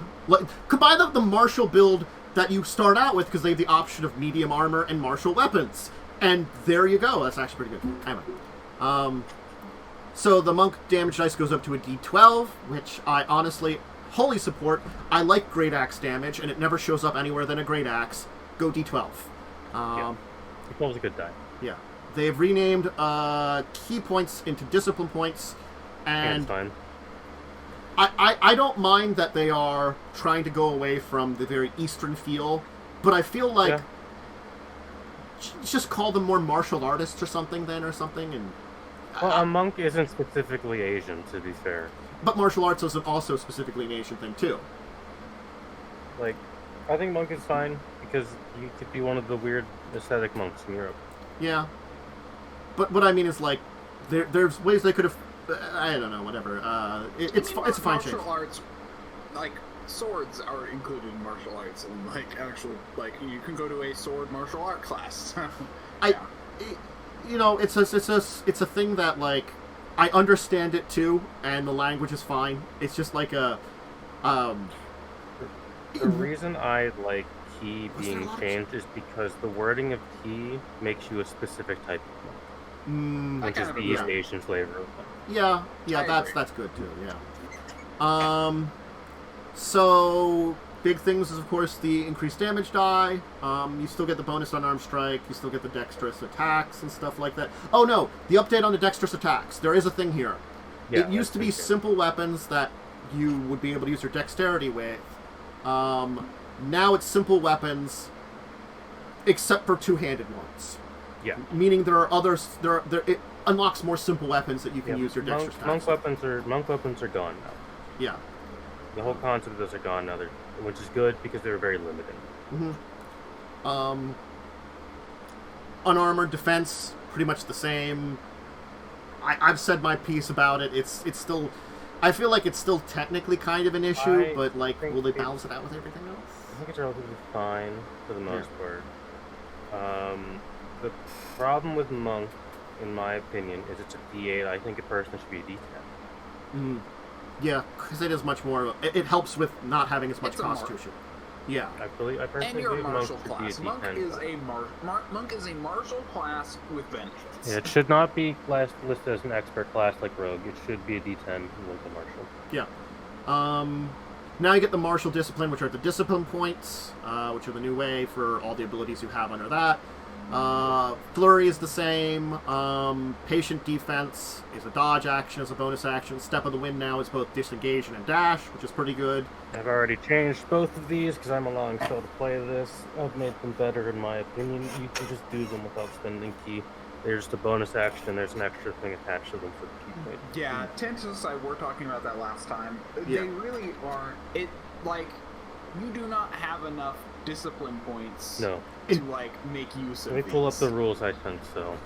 Combine the martial build that you start out with, because they have the option of medium armor and martial weapons. And there you go. That's actually pretty good. Anyway. So the monk damage dice goes up to a d12, which I honestly wholly support. I like great axe damage, and it never shows up anywhere than a great axe. Go d12. Yeah. D12 is a good die. Yeah. They've renamed key points into discipline points, and fine. I don't mind that they are trying to go away from the very Eastern feel, but I feel like just call them more martial artists or something then, and. Well, a monk isn't specifically Asian, to be fair. But martial arts is also specifically an Asian thing too. Like, I think monk is fine because you could be one of the weird aesthetic monks in Europe. Yeah. But what I mean is, like, there's ways they could have... I don't know, whatever. It's a fine change. Martial arts, like, swords are included in martial arts, and, like, actually, like, you can go to a sword martial art class. You know, it's a thing that, like, I understand it, too, and the language is fine. It's just like a... The reason I like key being changed is because the wording of key makes you a specific type of monk. Which is the East Asian flavor of it. Yeah, that's good too, yeah. So, big things is, of course, the increased damage die. You still get the bonus unarmed strike. You still get the dexterous attacks and stuff like that. Oh, no, the update on the dexterous attacks. There is a thing here. Yeah, it used to be simple weapons that you would be able to use your dexterity with. Now it's simple weapons, except for two-handed ones. Yeah. Meaning there are others. It unlocks more simple weapons that you can use your dexterous attacks. Monk weapons are gone now. Yeah. The whole concept of those are gone now, which is good because they were very limited. Mm-hmm. Unarmored defense, pretty much the same. I've said my piece about it. It's still. I feel like it's still technically kind of an issue, but like, will they balance it out with everything else? I think it's relatively fine for the most part. The problem with monk, in my opinion, is it's a D8. I think a person should be a D10. Mm. Yeah, because it is much more. It helps with not having as much constitution. Yeah, I personally and you're a martial monk class. Should be a Monk is a martial class with benefits. Yeah, it should not be listed as an expert class like rogue. It should be a D10 with the martial. Yeah. Now you get the martial discipline, which are the discipline points, which are the new way for all the abilities you have under that. Flurry is the same. Patient defense is a dodge action as a bonus action. Step of the Wind now is both disengage and a dash, which is pretty good. I've already changed both of these because I'm allowing Phil to play this. I've made them better in my opinion. You can just do them without spending key. There's just a bonus action and there's an extra thing attached to them for the key point. Yeah, Tangents aside, we're talking about that last time. Yeah. They really aren't. You do not have enough discipline points to make use of Let me pull up the rules I sent, so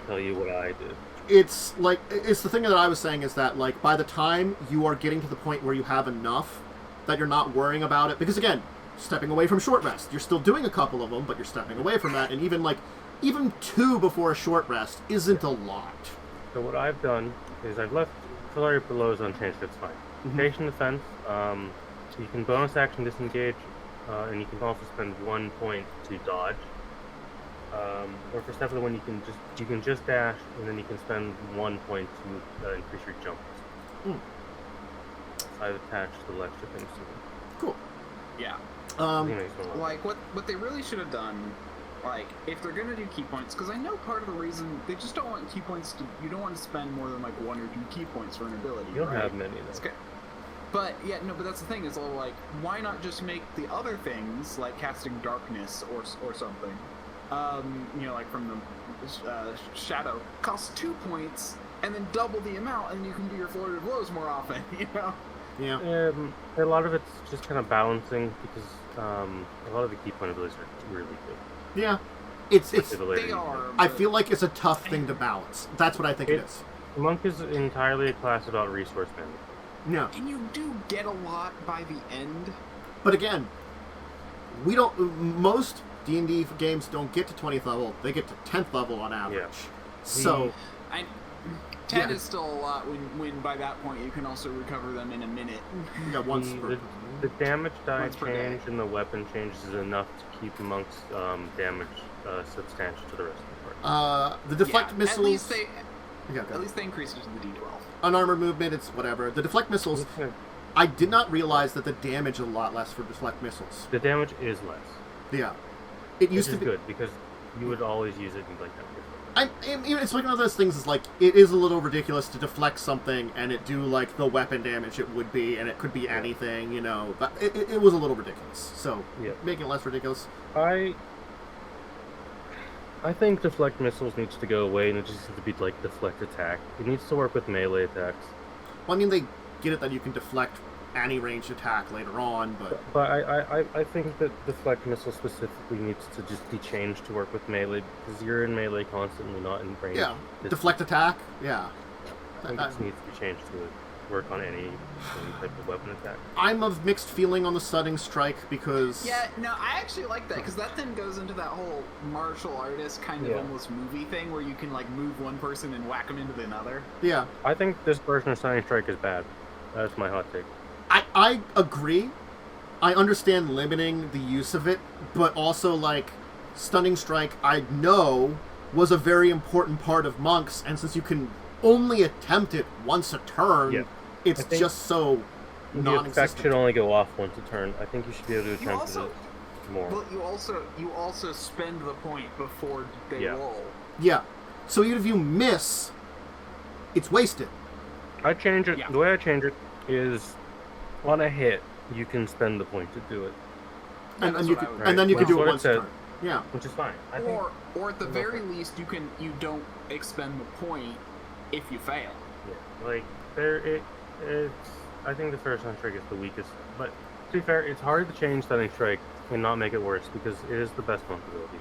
tell you what I did. It's the thing that I was saying is that, like, by the time you are getting to the point where you have enough that you're not worrying about it, because again, stepping away from short rest, you're still doing a couple of them, but you're stepping away from that, and even 2 before a short rest isn't a lot. So what I've done is I've left Golarion below is unchanged. That's fine. Mm-hmm. Patient defense. You can bonus action disengage. And you can also spend 1 point to dodge. Or for Step of the Wind, you can just dash, and then you can spend 1 point to increase your jump. I've attached the extra things to them. Cool. Yeah. What they really should have done, if they're gonna do key points, because I know part of the reason they just don't want key points you don't want to spend more than 1 or 2 key points for an ability. You don't have many though. But that's the thing, is why not just make the other things, like casting darkness or something, from the shadow, cost 2 points, and then double the amount, and you can do your flurry of blows more often, Yeah. A lot of it's just kind of balancing, because a lot of the key point abilities are really good. Yeah. They are. I feel like it's a tough thing to balance. That's what I think it is. Monk is entirely a class about resource management. Yeah. And you do get a lot by the end. But again, most D&D games don't get to 20th level. They get to 10th level on average. Yeah. So... 10 is still a lot when by that point you can also recover them in a minute. Yeah, once the damage die Once per change day. and the weapon change is enough to keep monks' damage substantial to the rest of the party. The deflect missiles... At least they increase it to the D12. Unarmored movement, it's whatever. The deflect missiles... I did not realize that the damage is a lot less for deflect missiles. The damage is less. Yeah. It used to be... good, because you would always use it in like that. It's like one of those things is like, it is a little ridiculous to deflect something and it do like the weapon damage it would be, and it could be anything, you know. But it was a little ridiculous. So, making it less ridiculous. I think deflect missiles needs to go away, and it just needs to be like deflect attack. It needs to work with melee attacks. Well, I mean, they get it that you can deflect any ranged attack later on, but I think that deflect missile specifically needs to just be changed to work with melee, because you're in melee constantly, not in range. Yeah, deflect attack. Yeah, I think it needs to be changed to work on any type of weapon attack. I'm of mixed feeling on the stunning strike because I actually like that, because that then goes into that whole martial artist kind of almost movie thing where you can like move one person and whack them into another. Yeah, I think this version of stunning strike is bad. That's my hot take. I agree. I understand limiting the use of it, but also, like, Stunning Strike, I know, was a very important part of monks, and since you can only attempt it once a turn, it's just so non-existent. The effect should only go off once a turn. I think you should be able to attempt it more. But you also spend the point before they roll. Yeah. So even if you miss, it's wasted. I change it. The way I change it is, on a hit, you can spend the point to do it. And then you can do it once a turn. Yeah. Which is fine. Or at the very least, you don't expend the point if you fail. Yeah. Like, I think the first Stunning Strike is the weakest. But to be fair, it's hard to change Stunning Strike and not make it worse, because it is the best monk ability.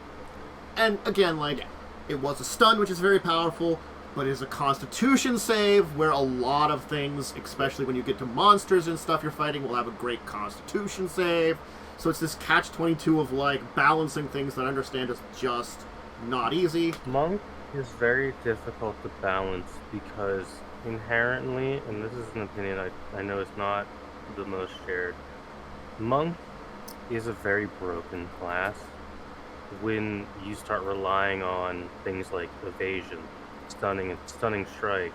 And again, like, it was a stun, which is very powerful, but it is a Constitution save, where a lot of things, especially when you get to monsters and stuff you're fighting, will have a great Constitution save. So it's this catch-22 of, like, balancing things that I understand is just not easy. Monk is very difficult to balance because inherently, and this is an opinion I know is not the most shared, Monk is a very broken class when you start relying on things like evasion, stunning strike,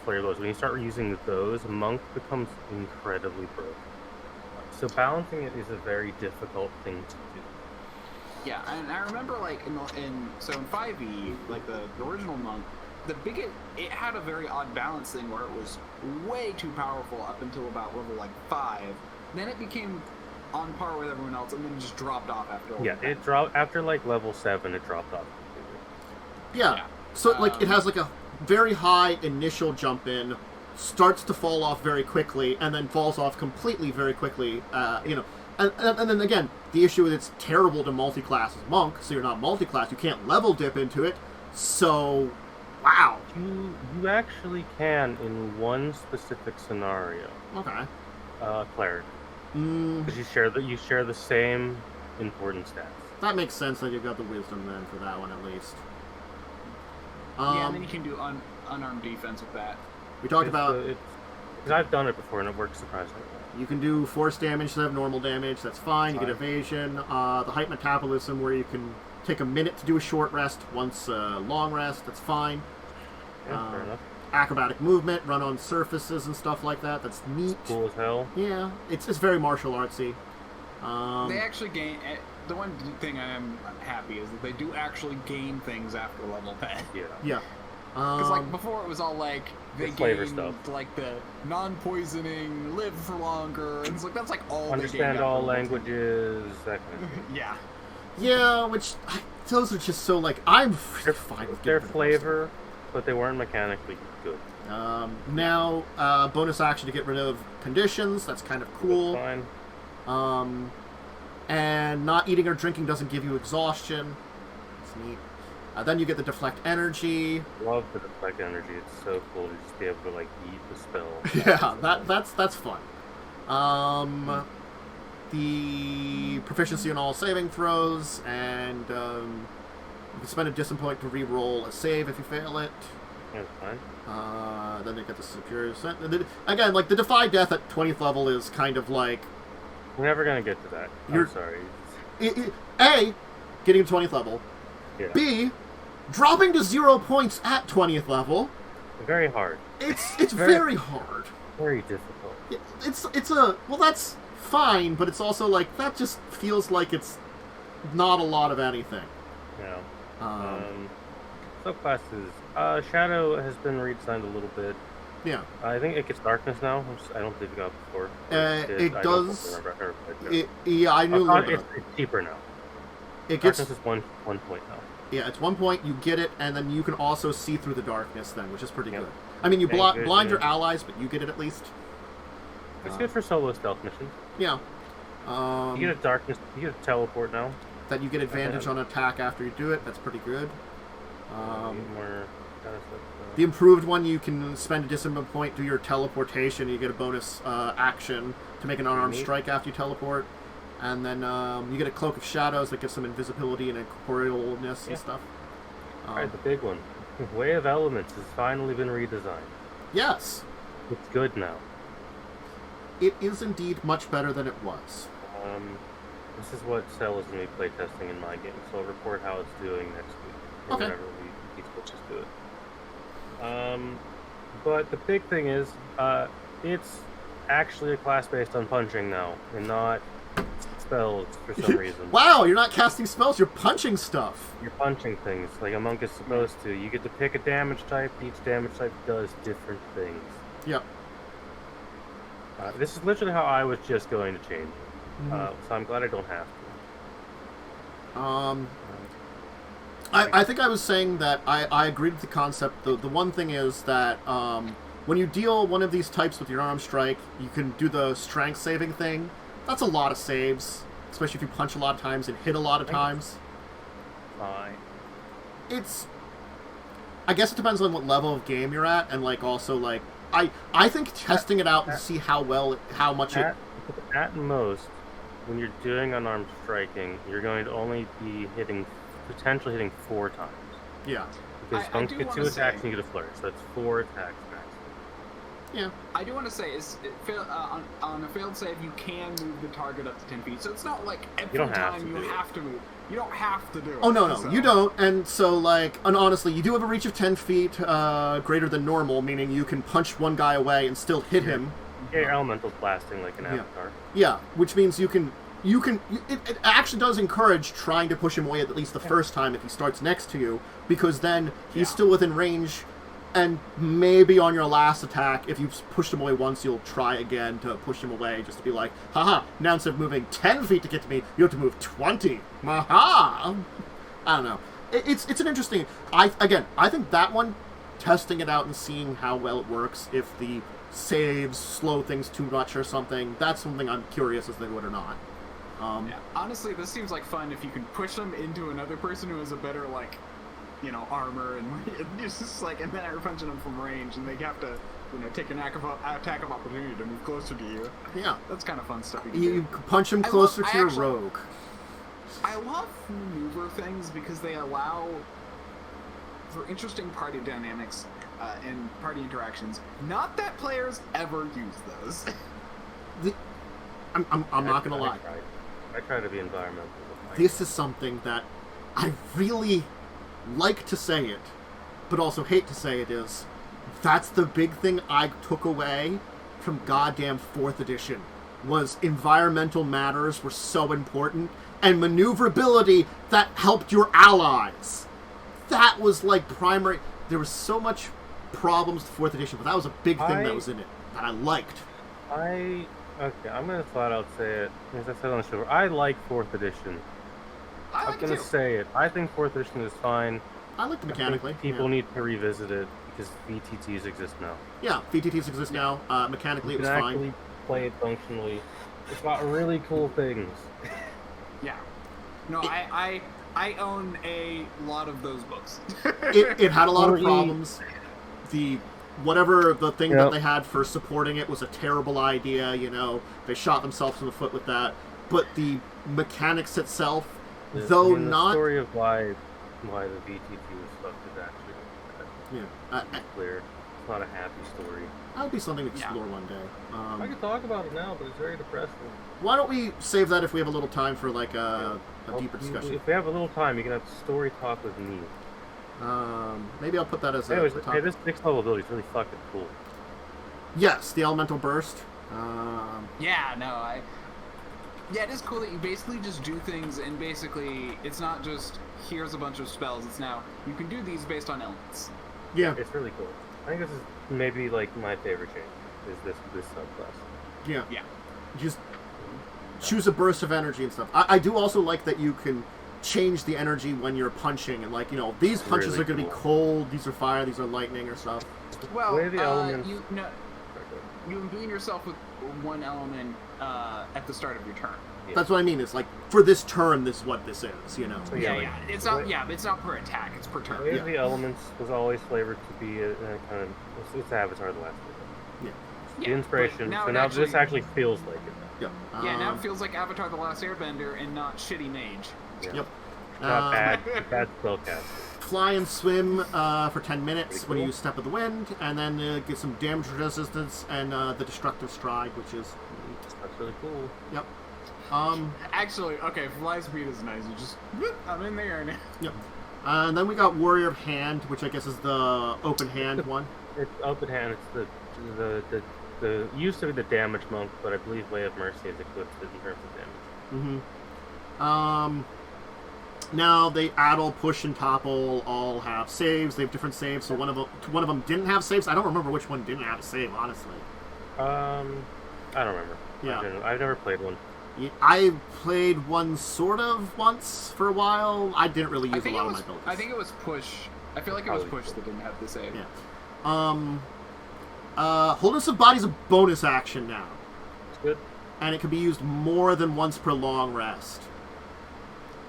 flare blows. When you start using those, Monk becomes incredibly broken. So balancing it is a very difficult thing to do. Yeah, and I remember like in 5e, like the original Monk, it had a very odd balance thing where it was way too powerful up until about level like 5. Then it became on par with everyone else, and then just dropped off after. It dropped after like level 7. It dropped off completely. Yeah. So, like, it has, like, a very high initial jump in, starts to fall off very quickly, and then falls off completely very quickly, you know. And then, again, the issue is it's terrible to multi-class as Monk, so you're not multi-class. You can't level dip into it, so, wow. You actually can in one specific scenario. Okay. Cleric. Because you share the same important stats. That makes sense that you've got the wisdom, then, for that one, at least. And then you can do unarmed defense with that. We talked about... Because I've done it before, and it works surprisingly well. You can do force damage instead of normal damage. That's fine. You get evasion. The height metabolism, where you can take a minute to do a short rest, once a long rest. That's fine. Yeah, fair enough. Acrobatic movement, run on surfaces and stuff like that. That's neat. Cool as hell. Yeah, it's very martial artsy. They actually gain... The one thing I am happy is that they do actually gain things after level 10. Yeah. Because like before it was all like they flavor gained stuff. Like the non-poisoning, live for longer, and it's like that's like all understand they gained all languages, that kind of thing. Yeah. Yeah, which those are just so like I'm fine with their flavor, but they weren't mechanically good. Now bonus action to get rid of conditions. That's kind of cool. That's fine. And not eating or drinking doesn't give you exhaustion. It's neat. Then you get the deflect energy. Love the deflect energy. It's so cool to just be able to like eat the spell. Yeah, that's fun. The proficiency in all saving throws, and you can spend a discipline point to re-roll a save if you fail it. That's fine. Then they get the superior... Again, like, the Defy Death at 20th level is kind of like... We're never going to get to that. I'm sorry. A, getting to 20th level. Yeah. B, dropping to 0 points at 20th level. Very hard. It's very hard. Very difficult. It's a... Well, that's fine, but it's also like, that just feels like it's not a lot of anything. Yeah. Subclasses. Shadow has been redesigned a little bit. Yeah. I think it gets darkness now, which I don't think it got before. It does. Yeah, I knew it's cheaper now. Darkness is one point now. Yeah, it's 1 point, you get it, and then you can also see through the darkness then, which is pretty good. I mean, you blind your allies, but you get it at least. It's good for solo stealth missions. Yeah. You get a darkness, you get a teleport now. That you get advantage on attack after you do it, that's pretty good. The improved one, you can spend a discipline point, do your teleportation, you get a bonus action to make an unarmed strike after you teleport. And then you get a Cloak of Shadows that gives some invisibility and incorporealness and stuff. Alright, the big one. Way of Elements has finally been redesigned. Yes! It's good now. It is indeed much better than it was. This is what Cell is going to be playtesting in my game, so I'll report how it's doing next week. Or whenever we switches to it. But the big thing is, it's actually a class based on punching now, and not spells for some reason. Wow, you're not casting spells, you're punching stuff. You're punching things, like a monk is supposed to. You get to pick a damage type, each damage type does different things. Yep. This is literally how I was just going to change it. So I'm glad I don't have to. I think I was saying that I agreed with the concept. The one thing is that when you deal one of these types with your arm strike, you can do the strength saving thing. That's a lot of saves, especially if you punch a lot of times and hit a lot of times. Fine. I guess it depends on what level of game you're at, and like also like I think testing it out and see how much it. At most, when you're doing unarmed striking, you're going to only be potentially hitting 4 times. Yeah. Because don't get 2 attacks and you get a flourish, so that's 4 attacks max. Yeah. I do want to say, on a failed save, you can move the target up to 10 feet, so it's not like every time you have to move. You don't have to do it. Oh, no, you don't. And so, like, and honestly, you do have a reach of 10 feet greater than normal, meaning you can punch one guy away and still hit him. Yeah, your elemental's blasting like an avatar. Yeah, which means it actually does encourage trying to push him away at least the first time if he starts next to you, because then he's still within range, and maybe on your last attack, if you've pushed him away once, you'll try again to push him away, just to be like, haha, now instead of moving 10 feet to get to me, you have to move 20. Haha! I don't know. It's an interesting... I think that one, testing it out and seeing how well it works, if the saves slow things too much or something, that's something I'm curious as they would or not. Honestly, this seems like fun if you can push them into another person who has a better, like, armor, and it's just like, and then you're punching them from range, and they have to, take an attack of opportunity to move closer to you. Yeah. That's kind of fun stuff you can do. Punch them closer to your rogue. I love maneuver things because they allow for interesting party dynamics and party interactions. Not that players ever use those. I'm not gonna lie. I try to be environmental. This is something that I really like to say it, but also hate to say it is. That's the big thing I took away from goddamn 4th edition, was environmental matters were so important, and maneuverability that helped your allies. That was like primary. There was so much problems with 4th edition, but that was a big thing that was in it that I liked. Okay, I'm gonna flat out say it, as I said on the show. I like 4th edition. I'm gonna say it. I think 4th edition is fine. I like it mechanically. People need to revisit it because VTTs exist now. Yeah, VTTs exist now. Mechanically, it was fine. You can actually play it functionally. It's got really cool things. Yeah. No, I I own a lot of those books. It had a lot of problems. Whatever the thing that they had for supporting it was a terrible idea, They shot themselves in the foot with that. But the mechanics itself, the story of why the VTT was fucked is actually clear. It's not a happy story. That would be something to explore one day. I could talk about it now, but it's very depressing. Why don't we save that if we have a little time for like a deeper discussion? If we have a little time, you can have story talk with me. Maybe I'll put that as Anyways, a this 6th level ability is really fucking cool. Yes, the elemental burst. Yeah, it is cool that you basically just do things, and basically it's not just here's a bunch of spells. It's now you can do these based on elements. Yeah, it's really cool. I think this is maybe like my favorite change. Is this subclass? Yeah. Just choose a burst of energy and stuff. I do also like that you can change the energy when you're punching, and these punches are going to be cold, these are fire, these are lightning or stuff. Well, the elements... you imbue yourself with one element at the start of your turn. Yeah. That's what I mean. It's like for this turn, this is what this is. So It's not. Yeah, it's not per attack. It's per turn. The elements was always flavored to be a kind of it's Avatar: The Last Airbender. The inspiration. So now this actually feels like it. Now it feels like Avatar: The Last Airbender and not shitty mage. Yep. Not bad spellcaster. Fly and swim for 10 minutes when you use Step of the Wind, and then get some damage resistance and the Destructive Stride, which is that's really cool. Yep. Actually, okay, fly speed is nice. You just I'm in there now. Yep. And then we got Warrior of Hand, which I guess is the open hand one. It's open hand. It's the used to be the damage monk, but I believe Way of Mercy is equipped in terms of damage. Mm-hmm. Now they Addle, Push, and Topple all have saves. They have different saves. So one of them didn't have saves. I don't remember which one didn't have a save, honestly. I don't remember. Yeah, I've never played one. I played one sort of once for a while. I didn't really use a lot of my abilities. I think it was Push. I feel like it was Push that didn't have the save. Yeah. Wholeness of Body is a bonus action now. It's good. And it can be used more than once per long rest.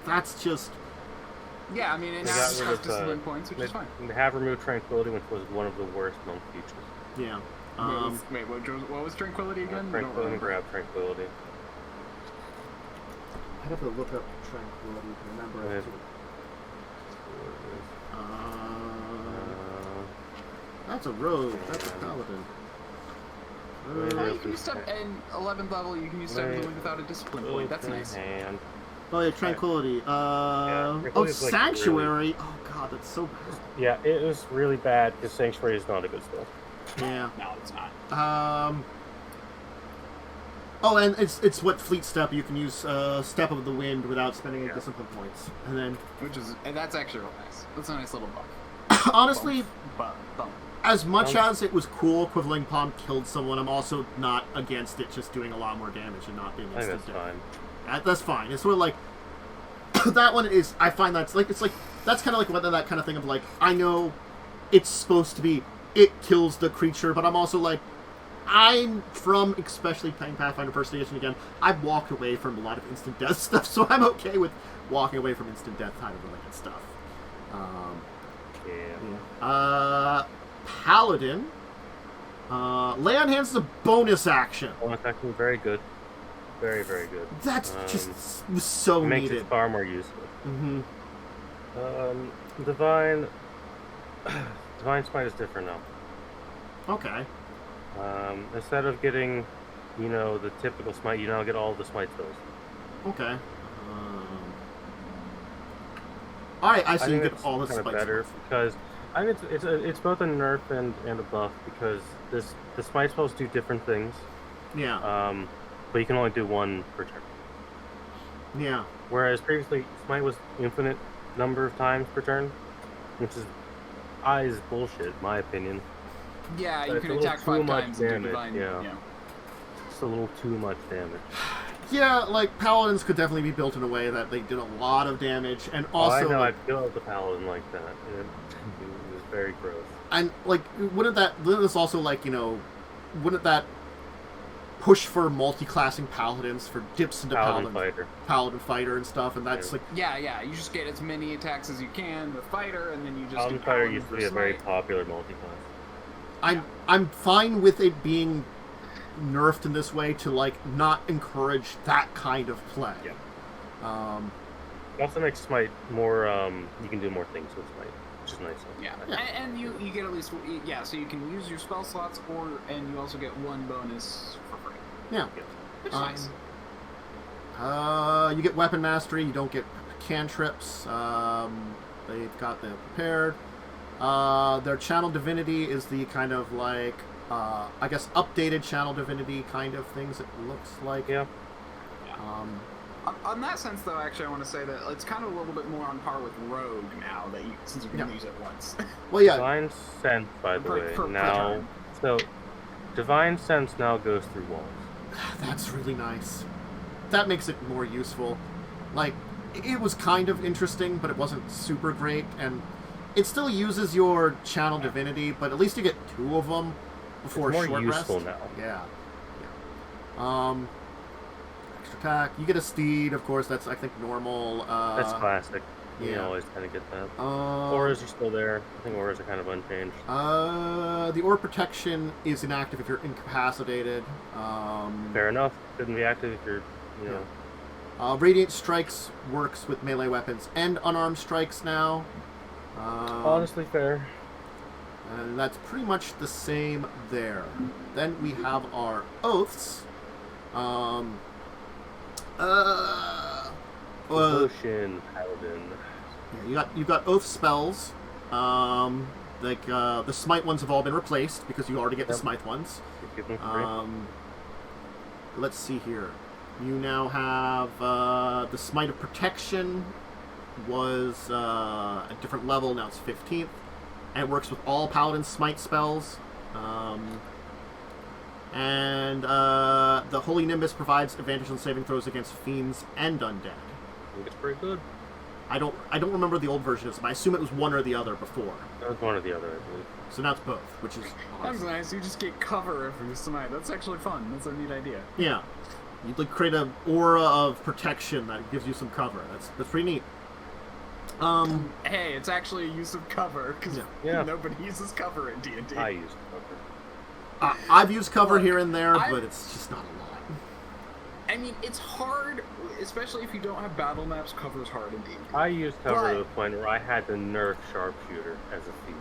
That's just... Yeah, I mean, it now has discipline points, which is fine. They have removed Tranquility, which was one of the worst monk features. Yeah. Wait, what was Tranquility again? Tranquility, grab Tranquility. I'd have to look up Tranquility to remember it. That's a rogue. That's a paladin. You can use step in 11th level. You can use step without a discipline point. That's nice. Oh yeah, Tranquility. Sanctuary. Oh god, that's so bad. Yeah, it was really bad because Sanctuary is not a good spell. Yeah. No, it's not. Oh, and it's what Fleet Step. You can use Step of the Wind without spending any discipline points, and then that's actually real nice. That's a nice little buff. Honestly, bump. As much as it was cool, Quivering Palm killed someone, I'm also not against it just doing a lot more damage and not being instant death. That's fine. It's sort of like that one is. I find that's like that's kind of like whether that kind of thing of like I know it's supposed to be it kills the creature, but I'm also like I'm from especially playing Pathfinder First Edition again. I've walked away from a lot of instant death stuff, so I'm okay with walking away from instant death kind of related stuff. Paladin. Lay on Hands is a bonus action. Bonus action, very good. Very, very good. That's just so makes needed. It far more useful. Mm-hmm. Divine Smite is different now. Okay. Instead of getting, the typical smite, you now get all the smite spells. Okay. Alright, I see you get all the smite spells. Better because I think it's both a nerf and a buff because the smite spells do different things. Yeah. But you can only do one per turn. Yeah. Whereas previously, smite was infinite number of times per turn, which is bullshit, in my opinion. Yeah, but you can attack 5 times and do divine. Yeah. It's a little too much damage. Yeah, like Paladins could definitely be built in a way that they did a lot of damage, and also. I know, I built the Paladin like that. It was very gross. And wouldn't this also wouldn't that push for multi-classing paladins for dips into paladin fighter and stuff, and that's like yeah. You just get as many attacks as you can with fighter, and then you just paladin fighter used to be a very popular multi-class. I'm fine with it being nerfed in this way to like not encourage that kind of play. Yeah. It also makes Smite more. You can do more things with Smite, which is nice. Yeah. And you get at least so you can use your spell slots, and you also get one bonus for free. Yeah. Which is nice. You get weapon mastery. You don't get cantrips. They've got them prepared. Their channel divinity is the kind of like I guess updated channel divinity kind of things. It looks like. Yeah. On that sense, though, actually, I want to say that it's kind of a little bit more on par with Rogue now, that since you can use it once. Well, yeah. Divine Sense, by the way, now... So, Divine Sense now goes through walls. That's really nice. That makes it more useful. Like, it was kind of interesting, but it wasn't super great, and it still uses your channel divinity, but at least you get 2 of them before a short rest. It's more useful now. Yeah. Attack. You get a steed, of course. That's I think normal. That's classic. Yeah. You always kind of get that. Auras are still there. I think auras are kind of unchanged. The aura protection is inactive if you're incapacitated. Fair enough. Shouldn't be active if you're, Radiant strikes works with melee weapons and unarmed strikes now. Honestly, fair. And that's pretty much the same there. Then we have our oaths. Potion paladin. Yeah, you got oath spells. The smite ones have all been replaced because you already get the smite ones. Let's see here. You now have the smite of protection was a different level. Now it's 15th, and it works with all paladin smite spells. And the Holy Nimbus provides advantage on saving throws against fiends and undead. I think it's pretty good. I don't remember the old version of it, but I assume it was one or the other before. It was one or the other, I believe. So now it's both, which is awesome. That's nice. You just get cover if you smite. That's actually fun. That's a neat idea. Yeah. You'd like create an aura of protection that gives you some cover. That's pretty neat. Hey, it's actually a use of cover because nobody uses cover in D&D. I use cover. I've used cover here and there, but it's just not a lot. I mean, it's hard, especially if you don't have battle maps. Cover's hard indeed. I used cover to the point where I had to nerf sharpshooter as a thief.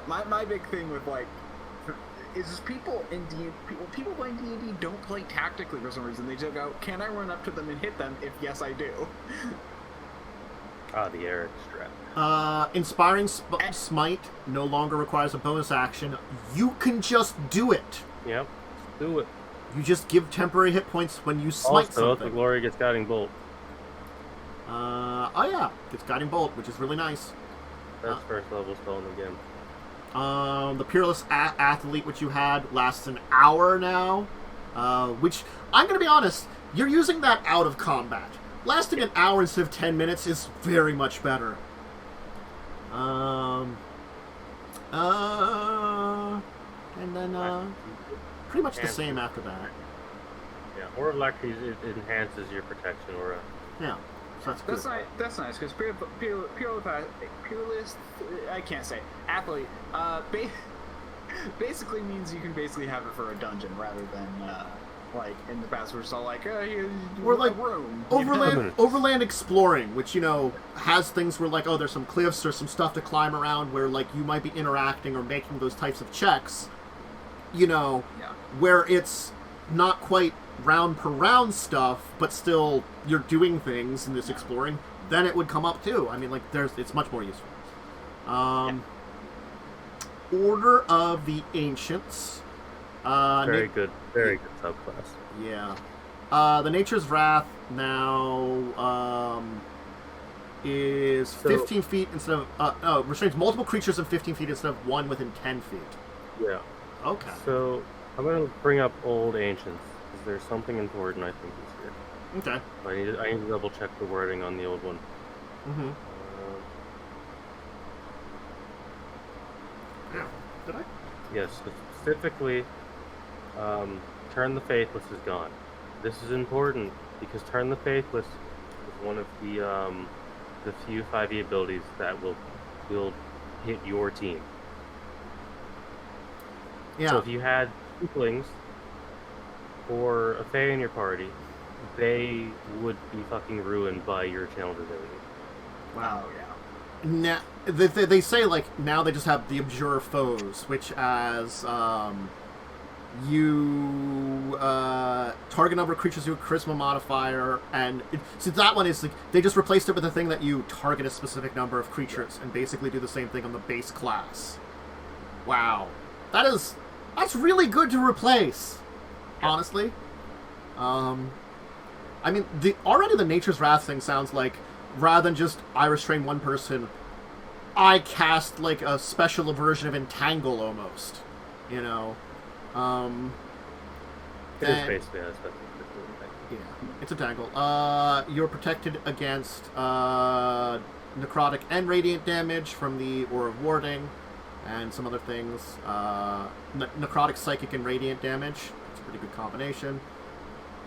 My big thing with is just people playing D&D don't play tactically for some reason. They just go, "Can I run up to them and hit them? If yes, I do." The Eric strap. Inspiring Smite no longer requires a bonus action. You can just do it. Yep, do it. You just give temporary hit points when you smite something. The Glory gets Guiding Bolt. It's Guiding Bolt, which is really nice. That's first level spell in the game. The Peerless Athlete, which you had, lasts an hour now. Which, I'm going to be honest, you're using that out of combat. Lasting an hour instead of 10 minutes is very much better. And then pretty much the same after that. Yeah, Aura of Lactes enhances your protection aura. Yeah, so that's good. That's nice because Peerless, I can't say, athlete, basically means you can basically have it for a dungeon rather than like in the past, we're just all like, or like room, overland exploring, which has things where like, there's some cliffs or some stuff to climb around where like you might be interacting or making those types of checks, where it's not quite round per round stuff, but still you're doing things in this exploring. Then it would come up too. I mean, like it's much more useful. Order of the Ancients. Very good subclass. Yeah. The Nature's Wrath now is 15 feet instead of... restrains multiple creatures in 15 feet instead of one within 10 feet. Yeah. Okay. So, I'm going to bring up Old Ancients, because there's something important I think is here. Okay. I need to double check the wording on the old one. Mm-hmm. Yeah. Did I? Yes, specifically, Turn the Faithless is gone. This is important because Turn the Faithless is one of the few 5e abilities that will hit your team. Yeah. So if you had Tieflings or a Fae in your party, they would be fucking ruined by your channel ability. Wow, yeah. Now, they say, like, now they just have the Abjure Foes, which as, you, target number of creatures with a charisma modifier, and, so that one is, like, they just replaced it with a thing that you target a specific number of creatures, and basically do the same thing on the base class. Wow. That's really good to replace, honestly. I mean, already the Nature's Wrath thing sounds like, rather than just I restrain one person, I cast, like, a special version of Entangle, almost. You know? It is basically a special. Yeah, it's Entangle. You're protected against necrotic and radiant damage from the Aura of Warding, and some other things. Necrotic, psychic, and radiant damage. It's a pretty good combination.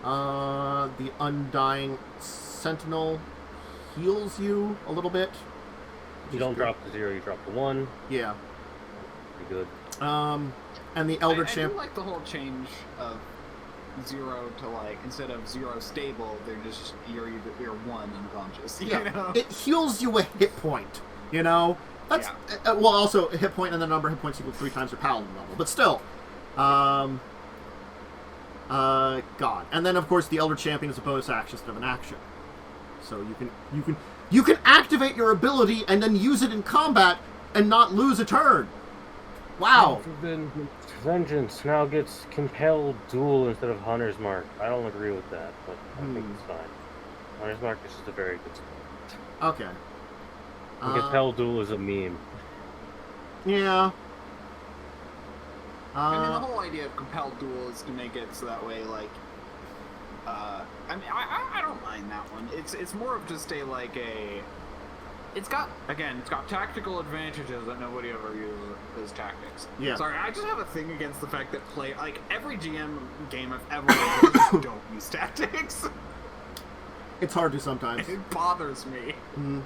The Undying Sentinel heals you a little bit. You don't drop to 0, you drop to 1. Yeah. Pretty good. And the Elder Champ. I do like the whole change of 0 to, like, instead of 0 stable, they're just you're 1 unconscious. Yeah. You know? It heals you a hit point. You know. That's well, also a hit point and the number of hit points equal 3 times your paladin level, but still. God. And then, of course, the Elder Champion is a bonus action instead of an action. So you can activate your ability and then use it in combat and not lose a turn. Wow. Vengeance now gets Compelled Duel instead of Hunter's Mark. I don't agree with that, but I think it's fine. Hunter's Mark is just a very good spell. Okay. Compelled Duel is a meme. Yeah. I mean, the whole idea of Compelled Duel is to make it so that way, like, I mean, I don't mind that one. It's more of just a, like, it's got tactical advantages that nobody ever uses as tactics. Yeah. Sorry, I just have a thing against the fact that every GM game I've ever played just don't use tactics. It's hard to sometimes. It bothers me. Mm-hmm.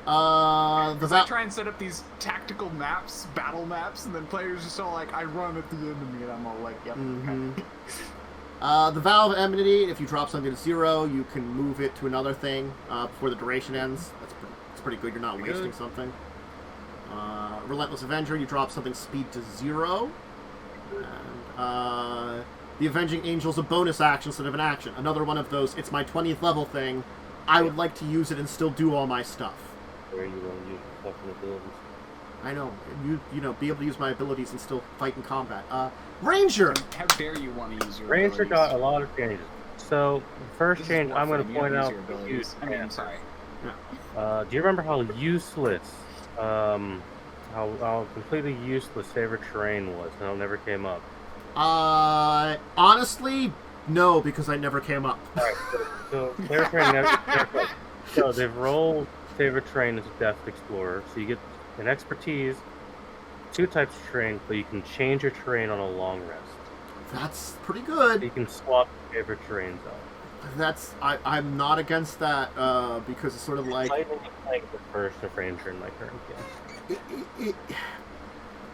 I try and set up these tactical maps, battle maps, and then players just all like, I run at the enemy, and I'm all like, yep. Mm-hmm. The Vow of Enmity, if you drop something to 0, you can move it to another thing before the duration ends. That's pretty good. You're not wasting something. Relentless Avenger, you drop something speed to 0. And the Avenging Angel's a bonus action instead of an action. Another one of those, it's my 20th level thing. I would like to use it and still do all my stuff. Where you want to use your fucking abilities. I know. You know, be able to use my abilities and still fight in combat. Ranger! How dare you want to use your Ranger abilities? got a lot of changes. So, the first change I'm going to point out... I'm sorry. Do you remember how useless, how completely useless favorite terrain was? How it never came up? Honestly, no, because I never came up. Alright, so favorite terrain never came up. So they've rolled favorite terrain as a Depth Explorer, so you get an expertise, 2 types of terrain, but you can change your terrain on a long rest. That's pretty good. You can swap favorite terrains out. I'm not against that, because it's sort of like... I think it's like the first of Ranger in my current game.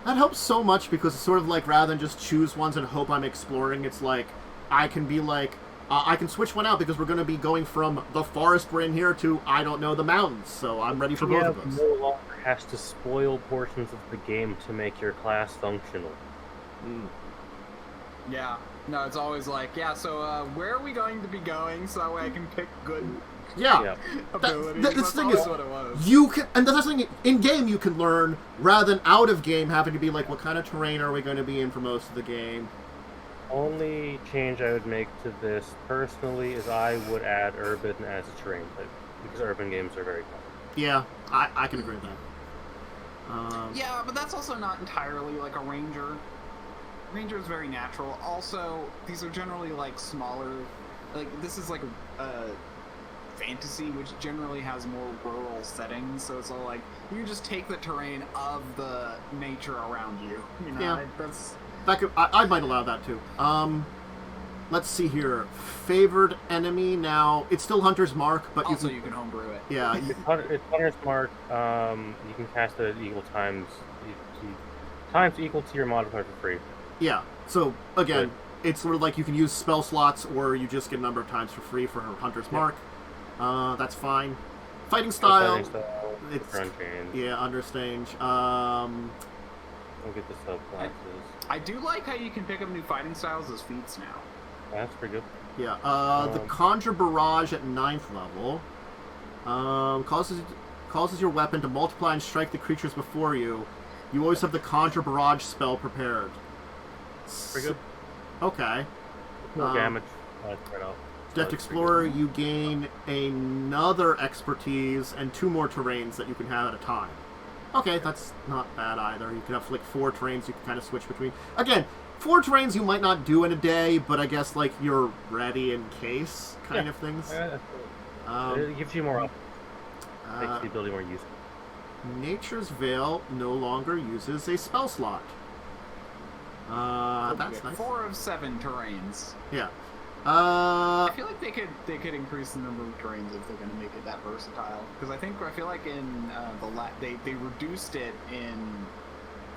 That helps so much, because it's sort of like, rather than just choose ones and hope I'm exploring, it's like, I can be like, I can switch one out because we're going to be going from the forest we're in here to, I don't know, the mountains, so I'm ready for both of those. No longer has to spoil portions of the game to make your class functional. Yeah. No, it's always like, so where are we going to be going so that way I can pick good abilities? This thing is, what it was. you can, and the thing, in-game you can learn, rather than out-of-game having to be like, what kind of terrain are we going to be in for most of the game? Only change I would make to this personally is I would add urban as a terrain type, because urban games are very common. Yeah, I can agree with that. Yeah, but that's also not entirely like a ranger. Ranger is very natural. Also, these are generally like smaller. Like this is like fantasy, which generally has more rural settings. So it's all like you just take the terrain of the nature around you. You know, yeah. I might allow that too. Let's see here. Favored enemy now. It's still Hunter's Mark, but also you can homebrew it. Yeah. It's Hunter's Mark. You can cast it equal times equal to your modifier for free. Yeah. So again, it's sort of like you can use spell slots, or you just get a number of times for free for Hunter's Mark. That's fine. Fighting style. It's unchanged. Yeah, understange. We'll get the subclasses. I do like how you can pick up new fighting styles as feats now. That's pretty good. Yeah, the Conjure Barrage at 9th level causes your weapon to multiply and strike the creatures before you. You always have the Conjure Barrage spell prepared. Pretty good. Okay. More damage spread out. Deft Explorer, you gain another expertise and 2 more terrains that you can have at a time. Okay, that's not bad either. You can have like 4 terrains you can kind of switch between. Again, 4 terrains you might not do in a day, but I guess like you're ready in case kind of things. Yeah, that's cool. It gives you more options. Makes the ability more useful. Nature's Veil no longer uses a spell slot. That's nice. 4 of 7 terrains. Yeah. I feel like they could increase the number of terrains if they're going to make it that versatile. Because I feel like in they reduced it in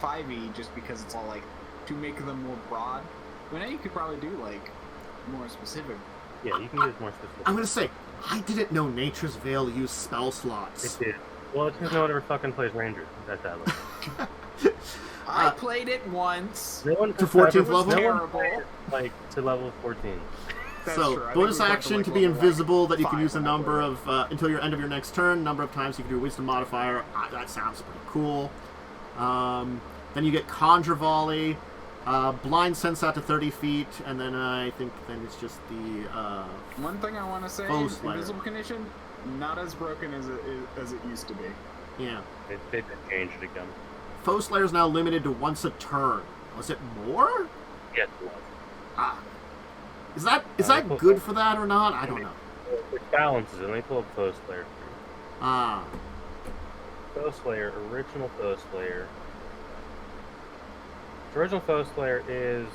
5e just because it's all like to make them more broad. But now you could probably do like more specific. Yeah, you can use more specific. I'm gonna say I didn't know Nature's Veil used spell slots. It did. Well, it's because no one ever fucking plays Ranger at that level. I played it once. To 14th level? Terrible. Like to level 14. So, bonus action to be invisible that you can use a number of, until your end of your next turn, number of times you can do a wisdom modifier. That sounds pretty cool. Then you get Conjure Volley, Blind Sense out to 30 feet, and then I think then it's just the, one thing I want to say, Invisible Condition, not as broken as it used to be. Yeah. They changed it again. Foe Slayer is now limited to once a turn. Was it more? Yes, it was. Is that good for that or not? I don't know. It balances it. Let me pull up Foe Slayer. Foe Slayer, original Foe Slayer. The original Foe Slayer is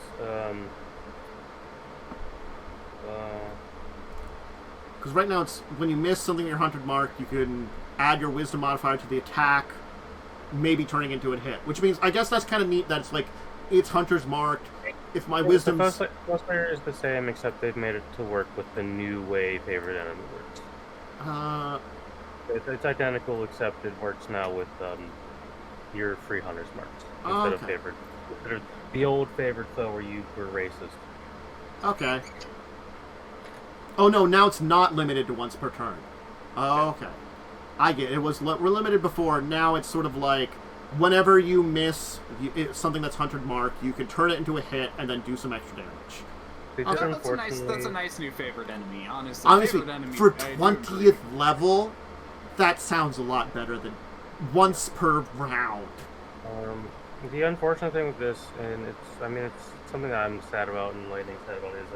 because right now it's when you miss something in your hunted mark, you can add your wisdom modifier to the attack, maybe turning into a hit. Which means I guess that's kind of neat that it's like it's hunter's marked. If my wisdom Foe Slayer is the same, except they've made it to work with the new way favored enemy works. It's identical, except it works now with your free hunter's marks instead of favored. Instead of the old favored foe where you were racist. Okay. Oh no, now it's not limited to once per turn. Oh, okay. I get it. We're limited before. Now it's sort of like whenever you miss something that's hunted mark, you can turn it into a hit and then do some extra damage. That's a nice new favorite enemy, honestly. Honestly, for 20th level, that sounds a lot better than once per round. The unfortunate thing with this, and it's something that I'm sad about and Lightning's sad about, is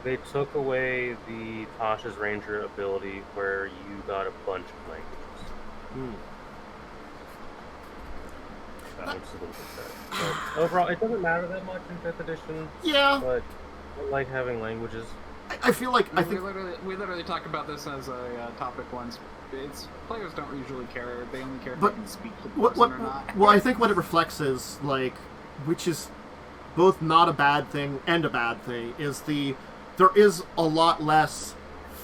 they took away the Tasha's Ranger ability where you got a bunch of languages. Which is a little bit sad. But overall, it doesn't matter that much in 5th edition. Yeah. But I like having languages. I feel like we literally talked about this as a topic once. Players don't usually care. They only care if they can speak to the person or not. Well, I think what it reflects is, like, which is both not a bad thing and a bad thing, is there is a lot less